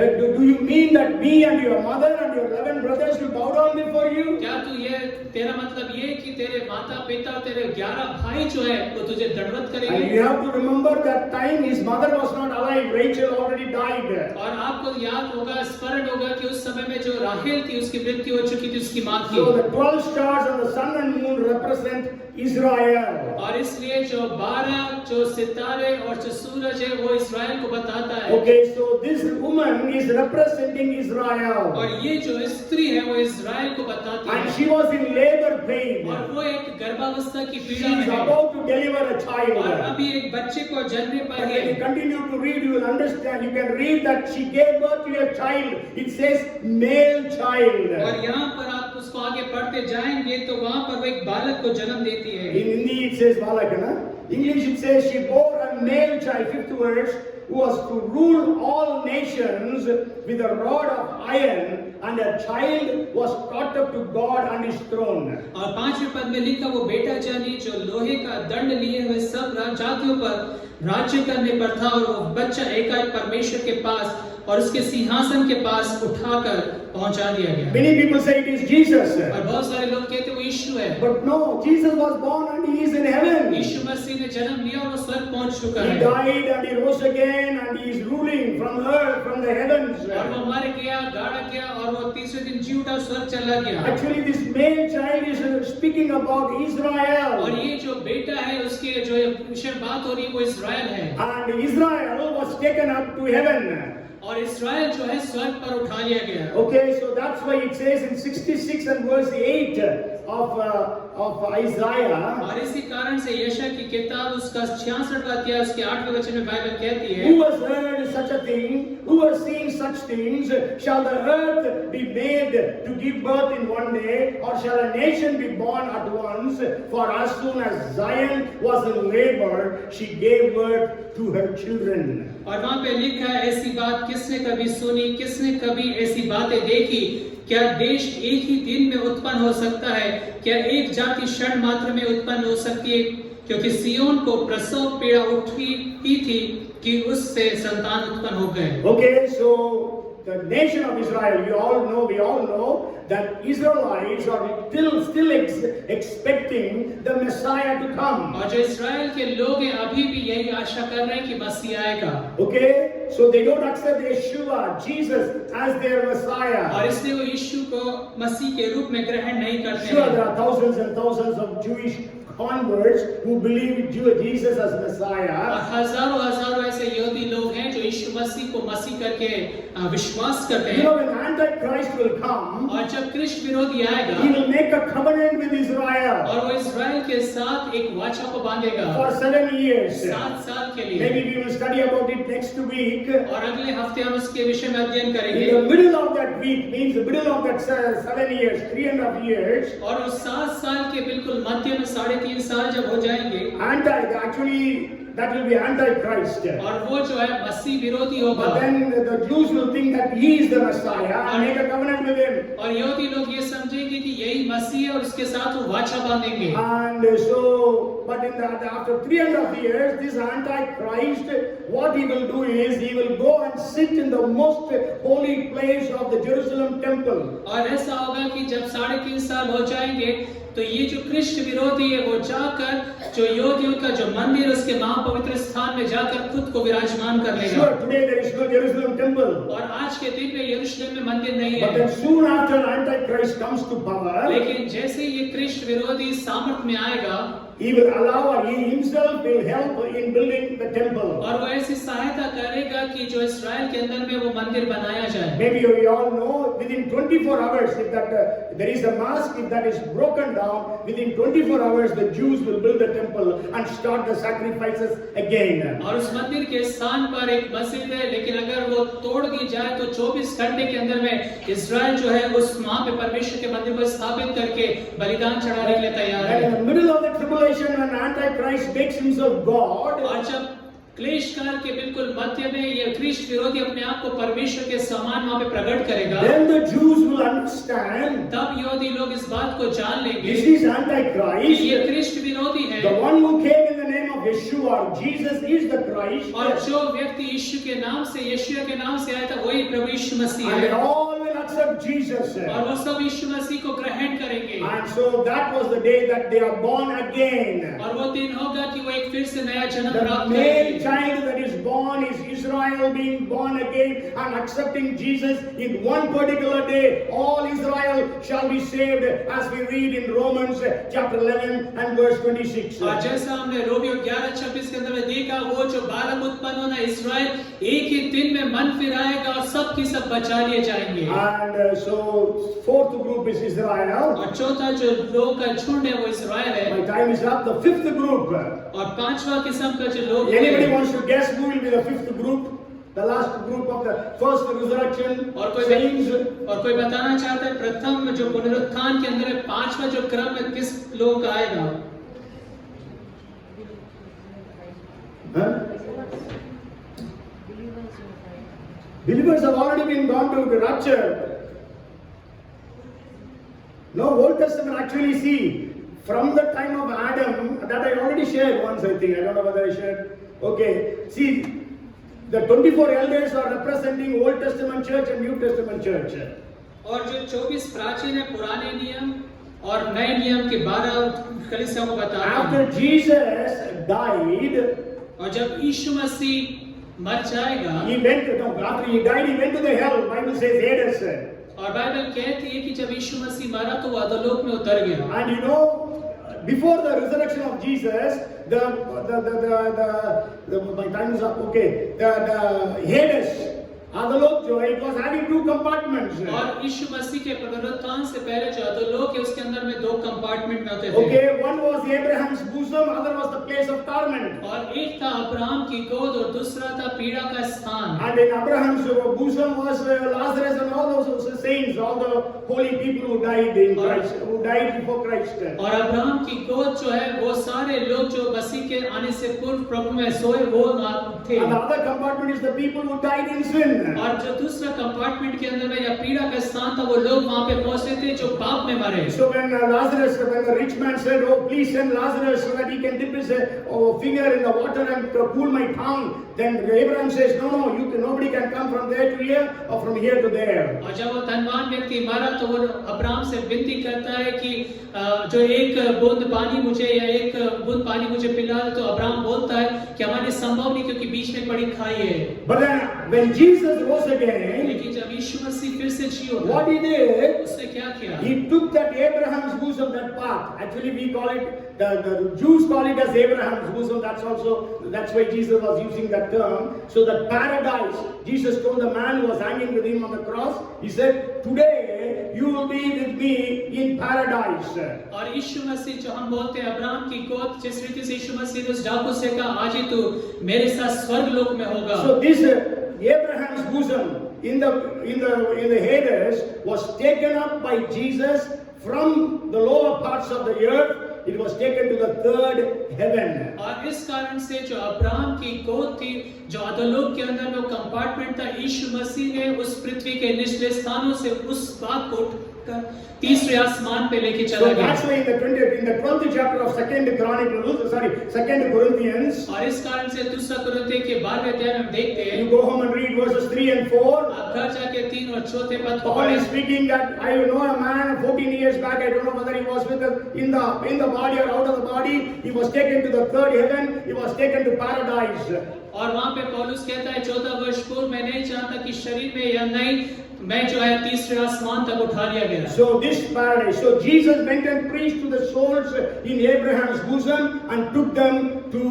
Do you mean that me and your mother and your 11 brothers will bow down before you? क्या तू ये तेरा मतलब ये कि तेरे माता पिता तेरे 11 भाई जो है वो तुझे दंडवत And करेंगे? you have to remember that time his mother was not alive. Rachel already died. और आपको याद होगा, स्मरण होगा कि उस समय में जो राहेल थी उसकी मृत्यु हो चुकी थी, उसकी मां So की। the 12 stars and the sun and moon represent Israel. और इसलिए जो 12 जो सितारे और जो सूरज है वो इस्राएल को बताता है। Okay, so this woman is representing Israel. और ये जो स्त्री है वो इस्राएल को बताती And है। she was in labor pain. और वो एक गर्भावस्था की She पीड़ा is में है about to deliver a और child. अभी एक बच्चे को जन्मने पर But है। when you continue to read, you will understand. You can read that she gave birth to a child. It says male child. और यहाँ पर आप उसको आगे पढ़ते जाएंगे तो वहाँ पर वो एक बालक को जन्म देती है। In Hindi it says balak, na? English it says she bore a male child, 5th verse, who was to rule all nations with a rod of iron, and a child was caught up to God and his throne. और 5वें पद में लिखा वो बेटा जानी जो लोहे का दंड लिए हुए सब जातियों पर राज्य करने पर था और वो बच्चा एकाएक परमेश्वर के पास और उसके सिंहासन के पास उठाकर पहुंचा दिया गया। Many people say it is Jesus. और बहुत सारे लोग कहते वो यीशु है। But no, Jesus was born and he is in heaven. यीशु मसीह ने जन्म लिया और वो स्वर्ग पहुंच चुका He है। died and he rose again and he is ruling from earth, from the heavens. और वो मर गया, गाड़ा गया और वो तीसरे दिन जी उठा, स्वर्ग चला गया। Actually, this male child is speaking about और Israel. ये जो बेटा है उसके जो विषय बात हो रही है वो इस्राएल है। And Israel was taken up to heaven. और इस्राएल जो है स्वर्ग पर उठा लिया गया। Okay, so that's why it says in 66 and verse 8 of Isaiah. और इसी कारण से यशायाह की किताब उसका 66वां अध्याय उसके 8वें वचन में बाइबल कहती है, Who has heard such a thing? Who has seen such things? Shall the earth be made to give birth in one day, or shall a nation be born at once? For as soon as Zion was in labor, she gave birth to her children. और वहाँ पे लिखा है, ऐसी बात किसने कभी सुनी, किसने कभी ऐसी बातें देखी? क्या देश एक ही दिन में उत्पन्न हो सकता है? क्या एक जाति क्षण मात्र में उत्पन्न हो सकती है? क्योंकि सियोन को प्रसव पीड़ा उठी ही थी कि उससे संतान उत्पन्न हो गए। Okay, so the nation of Israel, we all know that Israelites are still expecting the Messiah to come. और जो इस्राएल के लोग हैं अभी भी यही आशा कर रहे हैं कि मसीह आएगा। Okay, so they don't accept Yeshua, Jesus, as their Messiah. और इसलिए वो यीशु को मसीह के रूप में ग्रहण नहीं करते Sure, हैं। there are thousands and thousands of Jewish converts who believe Jesus as और Messiah. हजारों हजारों ऐसे यहूदी लोग हैं जो यीशु मसीह को मसीह करके विश्वास करते You हैं। know, when Antichrist will come, और जब कृष्ण विरोधी आएगा he will make a covenant with Israel और वो इस्राएल के साथ एक वाचा को बांधेगा for 7 years. 7 साल के लिए। Maybe we will study about it next week. और अगले हफ्ते हम उसके विषय में अध्ययन In करेंगे। the middle of that week means the middle of that 7 years, 3.5 years. और उस 7 साल के बिल्कुल मध्य में 3.5 साल जब हो जाएंगे, Actually, that will be Antichrist. और वो जो है मसीह विरोधी होगा। But then the Jews will think that he is the Messiah and make a covenant with him. और यहूदी लोग ये समझेंगे कि यही मसीह है और उसके साथ वो वाचा बांधेंगे। And so, but after 3.5 years, this Antichrist, what he will do is he will go and sit in the most holy place of the Jerusalem temple. और ऐसा होगा कि जब 3.5 साल हो जाएंगे तो ये जो कृष्ण विरोधी है वो जाकर जो यहूदियों का जो मंदिर है उसके महापवित्र स्थान में जाकर खुद को विराजमान कर लेगा। Sure, today there is no Jerusalem temple. और आज के दिन में यरूशलेम में मंदिर नहीं But है। then soon after Antichrist comes to power, लेकिन जैसे ये कृष्ण विरोधी सामर्थ में आएगा he will allow or he himself will help in building the temple. और वो ऐसी सहायता करेगा कि जो इस्राएल के अंदर में वो मंदिर बनाया जाए। Maybe we all know within 24 hours if that there is a mosque, if that is broken down, within 24 hours the Jews will build the temple and start the sacrifices again. और उस मंदिर के स्थान पर एक मस्जिद है, लेकिन अगर वो तोड़ दी जाए तो 24 घंटे के अंदर में इस्राएल जो है उस वहां पे परमेश्वर के मंदिर को स्थापित करके बलिदान चढ़ाने के लिए तैयार And in है। the middle of the tribulation when Antichrist makes himself God, और जब क्लेश काल के बिल्कुल मध्य में ये कृष्ण विरोधी अपने आप को परमेश्वर के समान वहां पे प्रकट करेगा, then the Jews will understand तब यहूदी लोग इस बात को जान लेंगे this is कि Antichrist. ये कृष्ण विरोधी है। The one who came in the name of Yeshua, Jesus is the Christ. और जो व्यक्ति यीशु के नाम से, यीशु के नाम से आया था वही प्रभु यीशु मसीह And they है। all will accept Jesus. और वो सब यीशु मसीह को ग्रहण करेंगे। And so that was the day that they are born again. और वो दिन होगा कि वो एक फिर से नया जन्म The प्राप्त male करेंगे। child that is born is Israel being born again and accepting Jesus in one particular day. All Israel shall be saved, as we read in Romans chapter 11 and verse 26. और जैसा हमने Romeo 11:26 के अंदर में देखा, वो जो बालक उत्पन्न होना इस्राएल एक ही दिन में मन फिराएगा और सब की सब बचा लिए जाएंगे। And so fourth group is Israel. और चौथा जो लोग का झुंड है वो इस्राएल है। My time is up. The fifth group. और पांचवा किस्म का जो लोग Anybody हैं, wants to guess who will be the fifth group? The last group of the first resurrection और saints. कोई बताना चाहता है प्रथम जो पुनरुत्थान के अंदर है पांचवा जो क्रम है किस लोग का आएगा? Huh? Believers have already been gone to the rapture. No, Old Testament actually see from the time of Adam, that I already shared once, I think. I don't know whether I shared. Okay, see, the 24 elders are representing Old Testament church and New Testament church. और जो 24 प्राचीन है पुराने नियम और नए नियम के 12 कलीसियाओं को बताते हैं। After Jesus died, और जब यीशु मसीह मर जाएगा he went, no, after he died, he went to the hell. Bible says Hades. और बाइबल कहती है कि जब यीशु मसीह मरा तो वो अधोलोक में उतर गया। And you know, before the resurrection of Jesus, my time is up. Okay, the Hades अधोलोक जो है, it was having two compartments. और यीशु मसीह के पुनरुत्थान से पहले जो अधोलोक है उसके अंदर में 2 कंपार्टमेंट में होते थे। Okay, one was Abraham's bosom, other was the place of torment. और एक था अब्राहम की गोद और दूसरा था पीड़ा का स्थान। And in Abraham's bosom was Lazarus and all those saints, all the holy people who died in Christ, who died before Christ. और अब्राहम की गोद जो है वो सारे लोग जो मसीह के आने से पूर्व प्रभु में सोए वो थे। And the other compartment is the people who died in sin. और जो दूसरा कंपार्टमेंट के अंदर में या पीड़ा का स्थान था वो लोग वहां पे पहुंचे थे जो पाप में मरे। So when the rich man said, "Oh, please send Lazarus so that he can dip his finger in the water and cool my tongue," then Abraham says, "No, nobody can come from there to here or from here to there." और जब वो धनवान व्यक्ति मरा तो वो Abraham से विनती करता है कि जो एक बूंद पानी मुझे या एक बूंद पानी मुझे पिला, तो अब्राहम बोलता है कि हमारे संभव नहीं क्योंकि बीच में बड़ी खाई है। But then when Jesus rose again, लेकिन जब यीशु मसीह फिर से जी उठा, what he did, उसने क्या किया? he took that Abraham's bosom, that path. Actually, we call it, the Jews call it as Abraham's bosom. That's why Jesus was using that term. So that paradise, Jesus told the man who was hanging with him on the cross, he said, "Today you will be with me in paradise." और यीशु मसीह जो हम बोलते हैं Abraham की गोद, जिस रीति से यीशु मसीह ने उस डाकू से कहा, आज ही तू मेरे साथ स्वर्ग लोक में होगा। So this Abraham's bosom in the Hades was taken up by Jesus from the lower parts of the earth. It was taken to the third heaven. और इस कारण से जो अब्राहम की गोद थी, जो अधोलोक के अंदर में कंपार्टमेंट था, यीशु मसीह ने उस पृथ्वी के निचले स्थानों से उस बात को उठाकर तीसरे आसमान पे लेके चला So गया। that's why in the 12th chapter of 2 Corinthians, और इस कारण से दूसरा कुरिन्थियों के 12वें अध्याय में हम देखते हैं, you go home and read verses 3 and 4. आप घर जाके 3 और 4 पद को Paul is पढ़ें। speaking that I know a man 14 years back. I don't know whether he was with us in the body or out of the body. He was taken to the third heaven. He was taken to paradise. और वहां पे पौलुस कहता है 14 वर्ष पूर्व मैं नहीं जानता कि शरीर में या नहीं, मैं जो है तीसरे आसमान तक उठा लिया गया। So this paradise. So Jesus went and preached to the souls in Abraham's bosom and took them to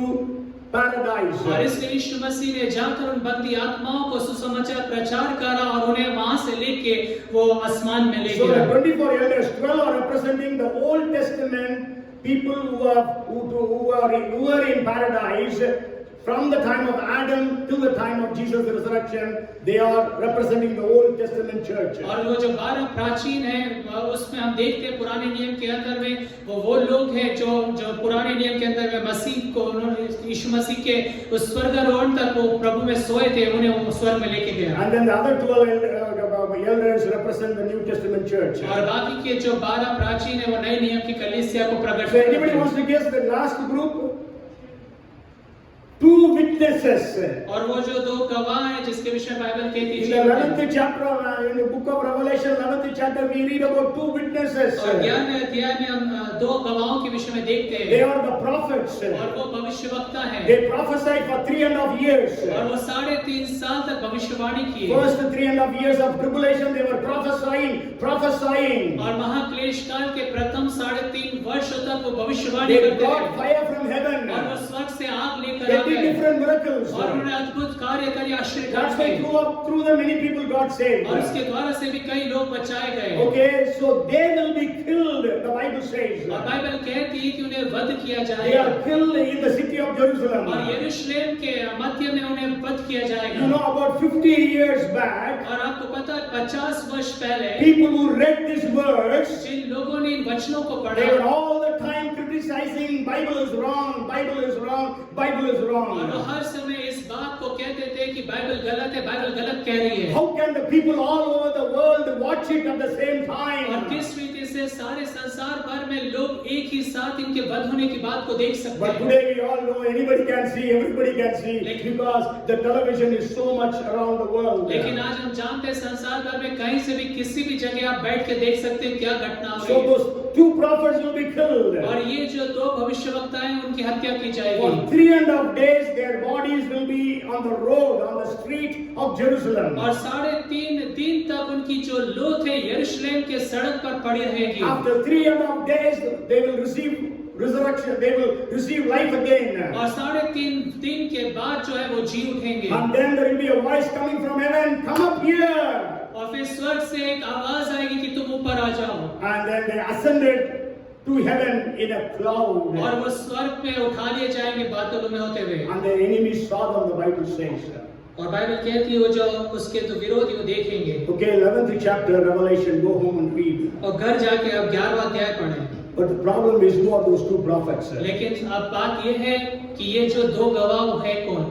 paradise. और इसलिए यीशु मसीह ने जाकर उन बंदी आत्माओं को सुसमाचार प्रचार करा और उन्हें वहां से लेके वो आसमान में ले So the गया। 24 elders, 12 are representing the Old Testament people who are in paradise. From the time of Adam till the time of Jesus' resurrection, they are representing the Old Testament church. और वो जो 12 प्राचीन हैं उसमें हम देखते हैं पुराने नियम के अंदर में वो लोग हैं जो पुराने नियम के अंदर में मसीह को उन्होंने यीशु मसीह के उस स्वर्गारोहण तक वो प्रभु में सोए थे, उन्हें वो स्वर्ग में लेके गया। And then the other 12 elders represent the New Testament church. और बाकी के जो 12 प्राचीन हैं वो नए नियम की कलीसिया को प्रकट So करते anybody हैं। wants to guess the last group? 2 witnesses. और वो जो 2 गवाह हैं जिसके विषय बाइबल कहती In the 11th chapter, in the book of Revelation, 11th chapter, we read about 2 witnesses. और 11वें अध्याय में हम 2 गवाहों के विषय में देखते They हैं are the prophets. और वो भविष्यवक्ता हैं They prophesied for 3.5 years. और वो 3.5 साल तक भविष्यवाणी की। First 3.5 years of tribulation, they were prophesying. और महाक्लेश काल के प्रथम 3.5 वर्षों तक वो भविष्यवाणी They करते got रहे fire from heaven. और वो स्वर्ग से आग लेकर They आ did गए different miracles. और उन्होंने अद्भुत कार्य करे, आश्चर्य That's कार्य why किए through them many people got saved. और उसके द्वारा से भी कई लोग बचाए गए। Okay, so they will be killed, the Bible says. और बाइबल कहती है कि उन्हें वध किया They जाएगा are killed in the city of Jerusalem. और यरूशलेम के मध्य में उन्हें वध किया You जाएगा। know, about 50 years back, और आपको पता है 50 वर्ष पहले people who read this verse, जिन लोगों ने इन वचनों को they were पढ़ा all the time criticizing, Bible is wrong, Bible is wrong, Bible is और वो wrong. हर समय इस बात को कहते थे कि बाइबल गलत है, बाइबल गलत कह रही है। How can the people all over the world watch it at the same और time? किस रीति से सारे संसार भर में लोग एक ही साथ इनके वध होने की बात को देख सकते But हैं। today we all know anybody can see, everybody can see, because the television is so much around the world. लेकिन आज हम जानते हैं संसार भर में कहीं से भी किसी भी जगह आप बैठ के देख सकते हैं क्या घटना हो So रही है। those 2 prophets will be killed. और ये जो 2 भविष्यवक्ता हैं उनकी हत्या की For जाएगी 3.5 days, their bodies will be on the road, on the street of Jerusalem. और 3.5 दिन तक उनकी जो लोथ है यरूशलेम के सड़क पर पड़ी रहेगी। After 3.5 days, they will receive resurrection, they will receive life again. और 3.5 दिन के बाद जो है वो जी उठेंगे। And then there will be a voice coming from heaven, come up here. और फिर स्वर्ग से एक आवाज आएगी कि तुम ऊपर आ जाओ। And then they ascended to heaven in a cloud. और वो स्वर्ग में उठा लिए जाएंगे बादलों में होते हुए। And their enemies saw them, the Bible says. और बाइबल कहती है वो जो उसके तो विरोधी वो देखेंगे। Okay, 11th chapter, Revelation, go home and read. और घर जाके अब 11वां अध्याय पढ़ें। But the problem is, who are those two prophets? लेकिन अब बात ये है कि ये जो दो गवाह वो है कौन?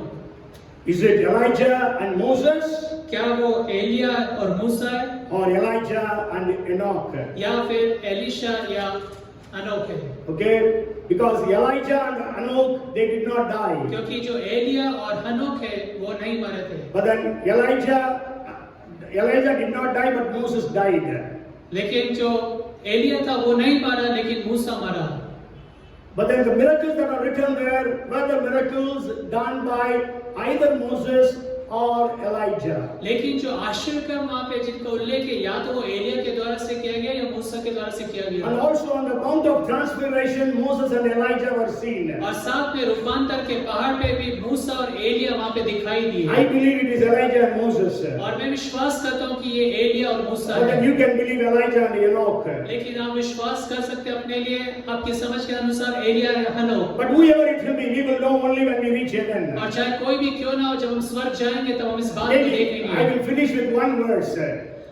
Is it Elijah and Moses? क्या वो एलिया और मूसा है? Or Elijah and Enoch? या फिर एलिशा या अनोक है? Okay, because Elijah and Enoch, they did not die. क्योंकि जो एलिया और हनोक है वो नहीं मरे थे। But then Elijah did not die, but Moses died. लेकिन जो एलिया था वो नहीं मरा लेकिन मूसा मरा। But then the miracles that are written there were the miracles done by either Moses और Elijah. लेकिन जो आश्चर्य कर्म वहाँ पे जिनका उल्लेख है या तो वो एलिया के द्वारा से किया गया या मूसा के द्वारा से किया गया। And also on the Mount of Transfiguration, Moses and Elijah were seen. और साथ में रूपांतर के पहाड़ पे भी मूसा और एलिया वहाँ पे दिखाई दिए। I believe it is Elijah and Moses. और मैं विश्वास करता हूँ कि ये एलिया और मूसा But है। then you can believe Elijah and Enoch. लेकिन आप विश्वास कर सकते हैं अपने लिए आपकी समझ के अनुसार एलिया या हनोक। But whoever it will be, we will know only when we reach heaven. और चाहे कोई भी क्यों ना हो जब हम स्वर्ग जाएंगे तब हम इस बात को Maybe I देखेंगे। will finish with one verse.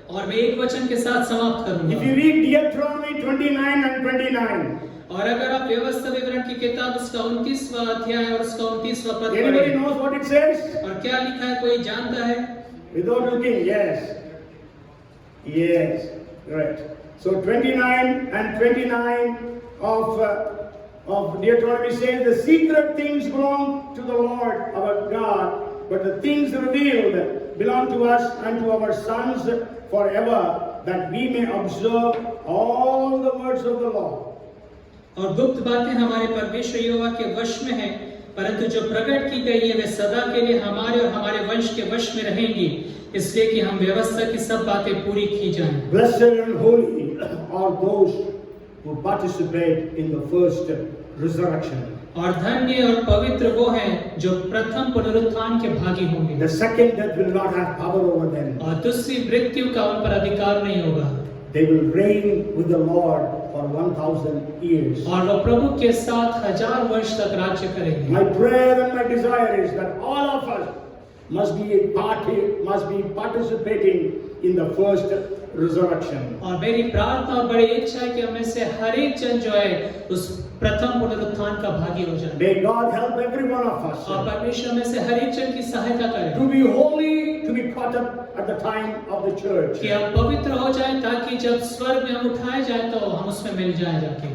और मैं एक वचन के साथ समाप्त करूंगा। If you read Deuteronomy 29 and 29, और अगर आप व्यवस्था विवरण की किताब उसका 29वां अध्याय और उसका 29वां पद anybody पढ़ें knows what it says? और क्या लिखा है कोई जानता है? Without looking, yes. Yes, right. So 29 and 29 of Deuteronomy says, the secret things belong to the Lord our God, but the things revealed belong to us and to our sons forever, that we may observe all the words of the law. और गुप्त बातें हमारे परमेश्वर यहोवा के वश में हैं, परंतु जो प्रकट की गई है वे सदा के लिए हमारे और हमारे वंश के वश में रहेंगी, इसलिए कि हम व्यवस्था की सब बातें पूरी की जाएं। Blessed and holy are those who participate in the first resurrection. और धन्य और पवित्र वो हैं जो प्रथम पुनरुत्थान के भागी होंगे। The second death will not have power over them. और दूसरी मृत्यु का उन पर अधिकार नहीं होगा। They will reign with the Lord for 1,000 years. और वो प्रभु के साथ 1000 वर्ष तक राज्य करेंगे। My prayer and my desire is that all of us must be participating in the first resurrection. और मेरी प्रार्थना और बड़ी इच्छा है कि हमें से हर एक जन जो है उस प्रथम पुनरुत्थान का भागी हो जाए। May God help every one of us और परमेश्वर में से हर एक जन की सहायता करे to be holy, to be caught up at the time of the church. कि हम पवित्र हो जाएं ताकि जब स्वर्ग में हम उठाए जाएं तो हम उसमें मिल जाएं जाके।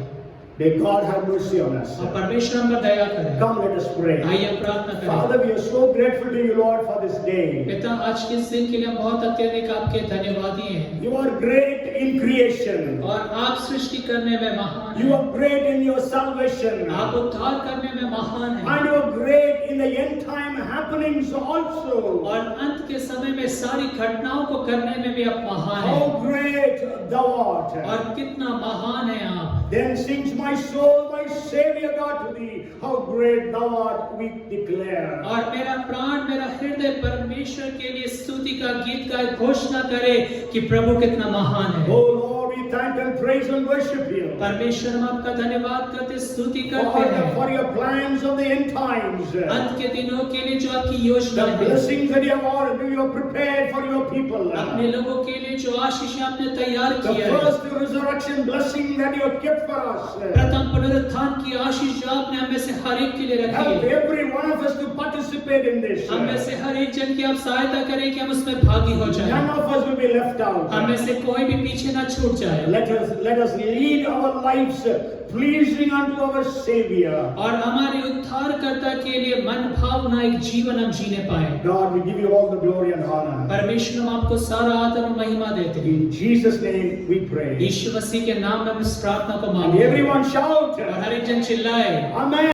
May God have mercy on us. और परमेश्वर हम पर दया करे। Come, let us pray. आइए हम प्रार्थना करें। Father, we are so grateful to you, Lord, for this day. पिता आज के इस दिन के लिए हम बहुत अत्यधिक आपके धन्यवादी हैं। You are great in creation. और आप सृष्टि करने में महान हैं। You are great in your salvation. आप उद्धार करने में महान हैं। And you are great in the end time happenings also. और अंत के समय में सारी घटनाओं को करने में भी आप महान हैं। How great thou art. और कितना महान है आप। Then sings my soul, my Savior God to thee. How great thou art, we declare. और मेरा प्राण मेरा हृदय परमेश्वर के लिए स्तुति का गीत का घोषणा करे कि प्रभु कितना महान है। Oh Lord, we thank and praise and worship you. परमेश्वर हम आपका धन्यवाद करते स्तुति करते हैं। For your plans of the end times. अंत के दिनों के लिए जो आपकी योजना The है। blessings that you have prepared for your people. अपने लोगों के लिए जो आशीष आपने तैयार The किया है। first resurrection blessing that you have kept for us. प्रथम पुनरुत्थान की आशीष जो आपने हमें से हर एक के लिए रखी Help है। every one of us to participate in this. हमें से हर एक जन की आप सहायता करें कि हम उसमें भागी हो जाएं। None of us will be left out. हमें से कोई भी पीछे ना छूट जाए। Let us lead our lives pleasing unto our Savior. और हमारे उद्धारकर्ता के लिए मन भावना एक जीवन हम जीने पाए। God, we give you all the glory and honor. परमेश्वर हम आपको सारा आदर और महिमा देते हैं। In Jesus' name we pray. यीशु मसीह के नाम में हम इस प्रार्थना को And मांगते हैं। everyone shout. और हर एक जन चिल्लाए। Amen.